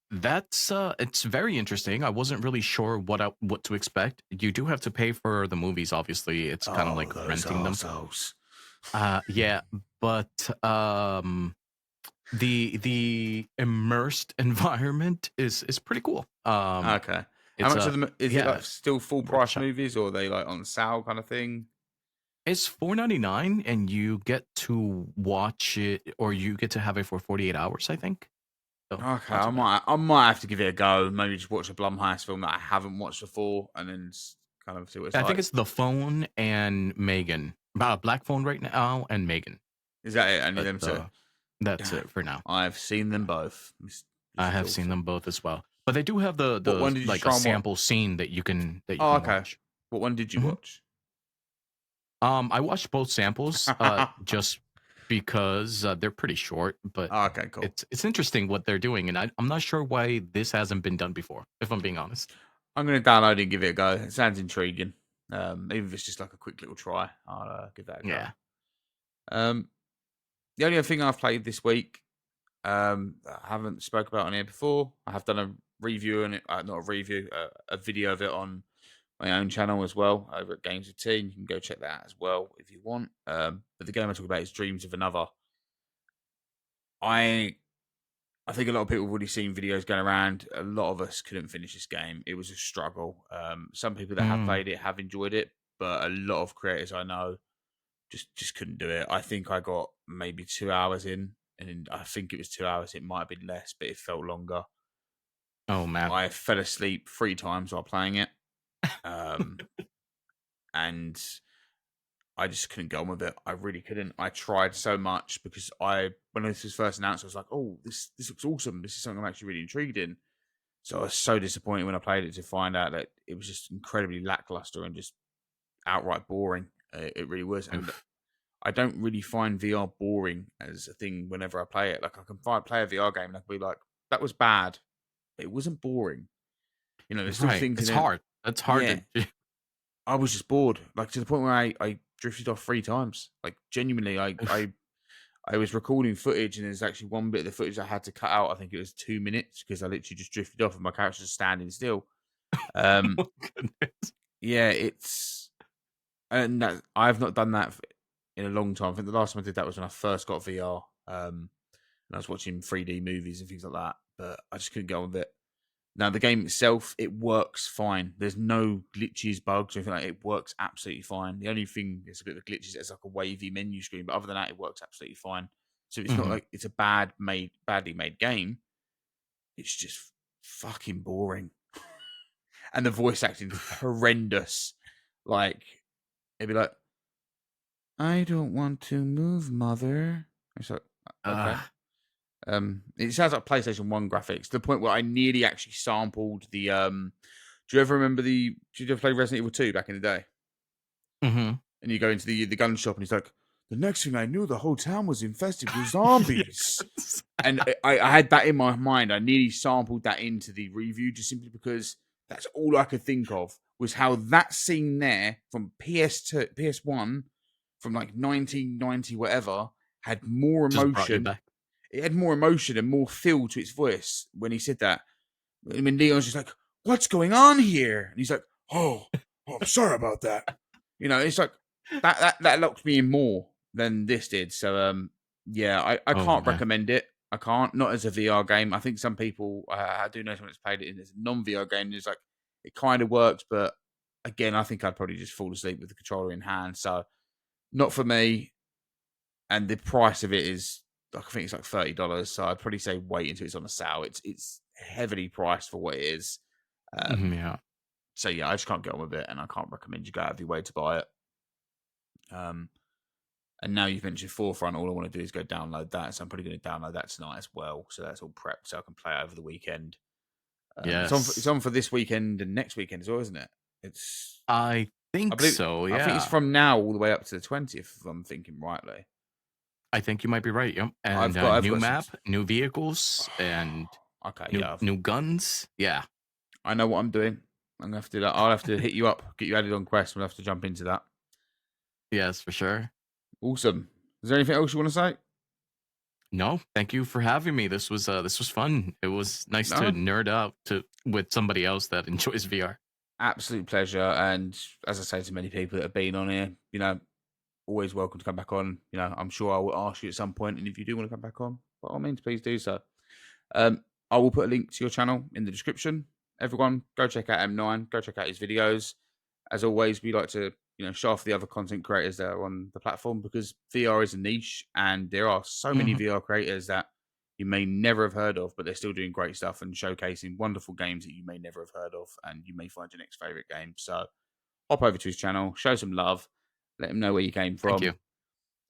that's it's very interesting. I wasn't really sure what to expect. You do have to pay for the movies, obviously. It's kind of Oh, like those renting them. assholes. Yeah, but the immersed environment is pretty cool. Okay. How It's much of them is it, yeah, like still full worth a price shot. movies, or are they like on sale kind of thing? It's $4.99 and you get to watch it, or you get to have it for 48 hours, I think. So Okay, not too bad. I might have to give it a go. Maybe just watch a Blumhouse film that I haven't watched before, and then kind of see what it's I think like. it's The Phone and Megan. Black Phone right now and Megan. Is that it? Only But them two? that's Damn, it for now. I've seen them both. I This is have seen awful. them both as well. But they do have What the one did you like a try and watch? sample scene that you can Oh, okay. watch. What one did you Mhm. watch? I watched both samples just because they're pretty short, but Oh, okay, cool. it's interesting what they're doing, and I'm not sure why this hasn't been done before, if I'm being honest. I'm going to download it and give it a go. It sounds intriguing. Even if it's just like a quick little try, I'll give that a go. Yeah. The only other thing I've played this week, I haven't spoke about on here before. I have done a review on it, not a review, a video of it on my own channel as well over at Games of Teen. You can go check that out as well if you want. But the game I talk about is Dreams of Another. I think a lot of people have already seen videos going around. A lot of us couldn't finish this game. It was a struggle. Some people that have Mm. played it have enjoyed it, but a lot of creators I know just couldn't do it. I think I got maybe 2 hours in, and I think it was 2 hours. It might have been less, but it felt longer. Oh man. I fell asleep 3 times while playing it, and I just couldn't get on with it. I really couldn't. I tried so much because when this was first announced, I was like, "Oh, this looks awesome. This is something I'm actually really intrigued in." So I was so disappointed when I played it to find out that it was just incredibly lackluster and just outright boring. It really was. And Oof. I don't really find VR boring as a thing whenever I play it. Like I can play a VR game and I can be like, that was bad. It wasn't boring. There's still Right. things in It's it. hard. That's hard Yeah. to. I was just bored. Like to the point where I drifted off 3 times. Like genuinely, I was recording footage and there's actually one bit of the footage I had to cut out. I think it was 2 minutes because I literally just drifted off and my character's just standing still. Um, Oh, goodness. yeah, and that I've not done that in a long time. I think the last time I did that was when I first got VR. And I was watching 3D movies and things like that, but I just couldn't get on with it. Now the game itself, it works fine. There's no glitches, bugs, or anything like that. It works absolutely fine. The only thing that's a bit of a glitch is it's like a wavy menu screen, but other than that, it works absolutely fine. So it's not Mhm. like it's a badly made game. It's just fucking boring, and the voice acting is horrendous. Like it'd be like, "I don't want to move, mother." It's like, okay. Ah. It sounds like PlayStation 1 graphics to the point where I nearly actually sampled the do you ever remember did you ever play Resident Evil 2 back in the day? Mhm. And you go into the gun shop and he's like, the next thing I knew the whole town was infested with zombies. Yes. And I had that in my mind. I nearly sampled that into the review just simply because that's all I could think of was how that scene there from PS2, PS1, from like 1990, whatever, had more Just brought you emotion. back. It had more emotion and more feel to its voice when he said that. I mean, Leon's just like, "What's going on here?" And he's like, "Oh, I'm sorry about that." It's like that locked me in more than this did. So, yeah, I Oh, can't okay. recommend it. I can't, not as a VR game. I think some people, I do know someone that's played it as a non-VR game. And it's like it kind of works, but again, I think I'd probably just fall asleep with the controller in hand. So, not for me. And the price of it is, I think it's like $30. So I'd probably say wait until it's on a sale. It's heavily priced for what it is. Mhm, Um, yeah. so yeah, I just can't get on with it, and I can't recommend you go out of your way to buy it. Um, and now you've mentioned Forefront, all I want to do is go download that. So I'm probably going to download that tonight as well. So that's all prepped, so I can play it over the weekend. It's Yes. on for this weekend and next weekend as well, isn't it? It's I I think believe so, I think it's yeah. from now all the way up to the 20th, if I'm thinking rightly. I think you might be right, yep. And, I've new got some. map, new vehicles, and Okay, new yeah, new guns. Yeah. I know what I'm doing. I'm gonna have to do that. I'll have to hit you up, get you added on Quest. We'll have to jump into that. Yes, for sure. Awesome. Is there anything else you want to say? No, thank you for having me. This was fun. It was nice to No, nerd out with somebody else that enjoys VR. absolute pleasure. And as I say to many people that have been on here, always welcome to come back on. I'm sure I will ask you at some point, and if you do want to come back on, by all means, please do so. Um, I will put a link to your channel in the description. Everyone, go check out M9. Go check out his videos. As always, we like to show off the other content creators that are on the platform because VR is a niche, and there are so many Mhm. VR creators that you may never have heard of, but they're still doing great stuff and showcasing wonderful games that you may never have heard of, and you may find your next favorite game. So hop over to his channel, show some love, let him know where you came Thank you.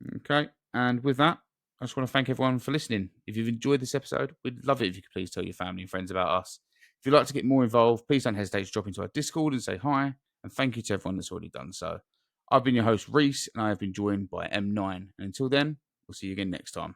from. Okay. And with that, I just want to thank everyone for listening. If you've enjoyed this episode, we'd love it if you could please tell your family and friends about us. If you'd like to get more involved, please don't hesitate to drop into our Discord and say hi. And thank you to everyone that's already done so. I've been your host, Reece, and I have been joined by M9. And until then, we'll see you again next time.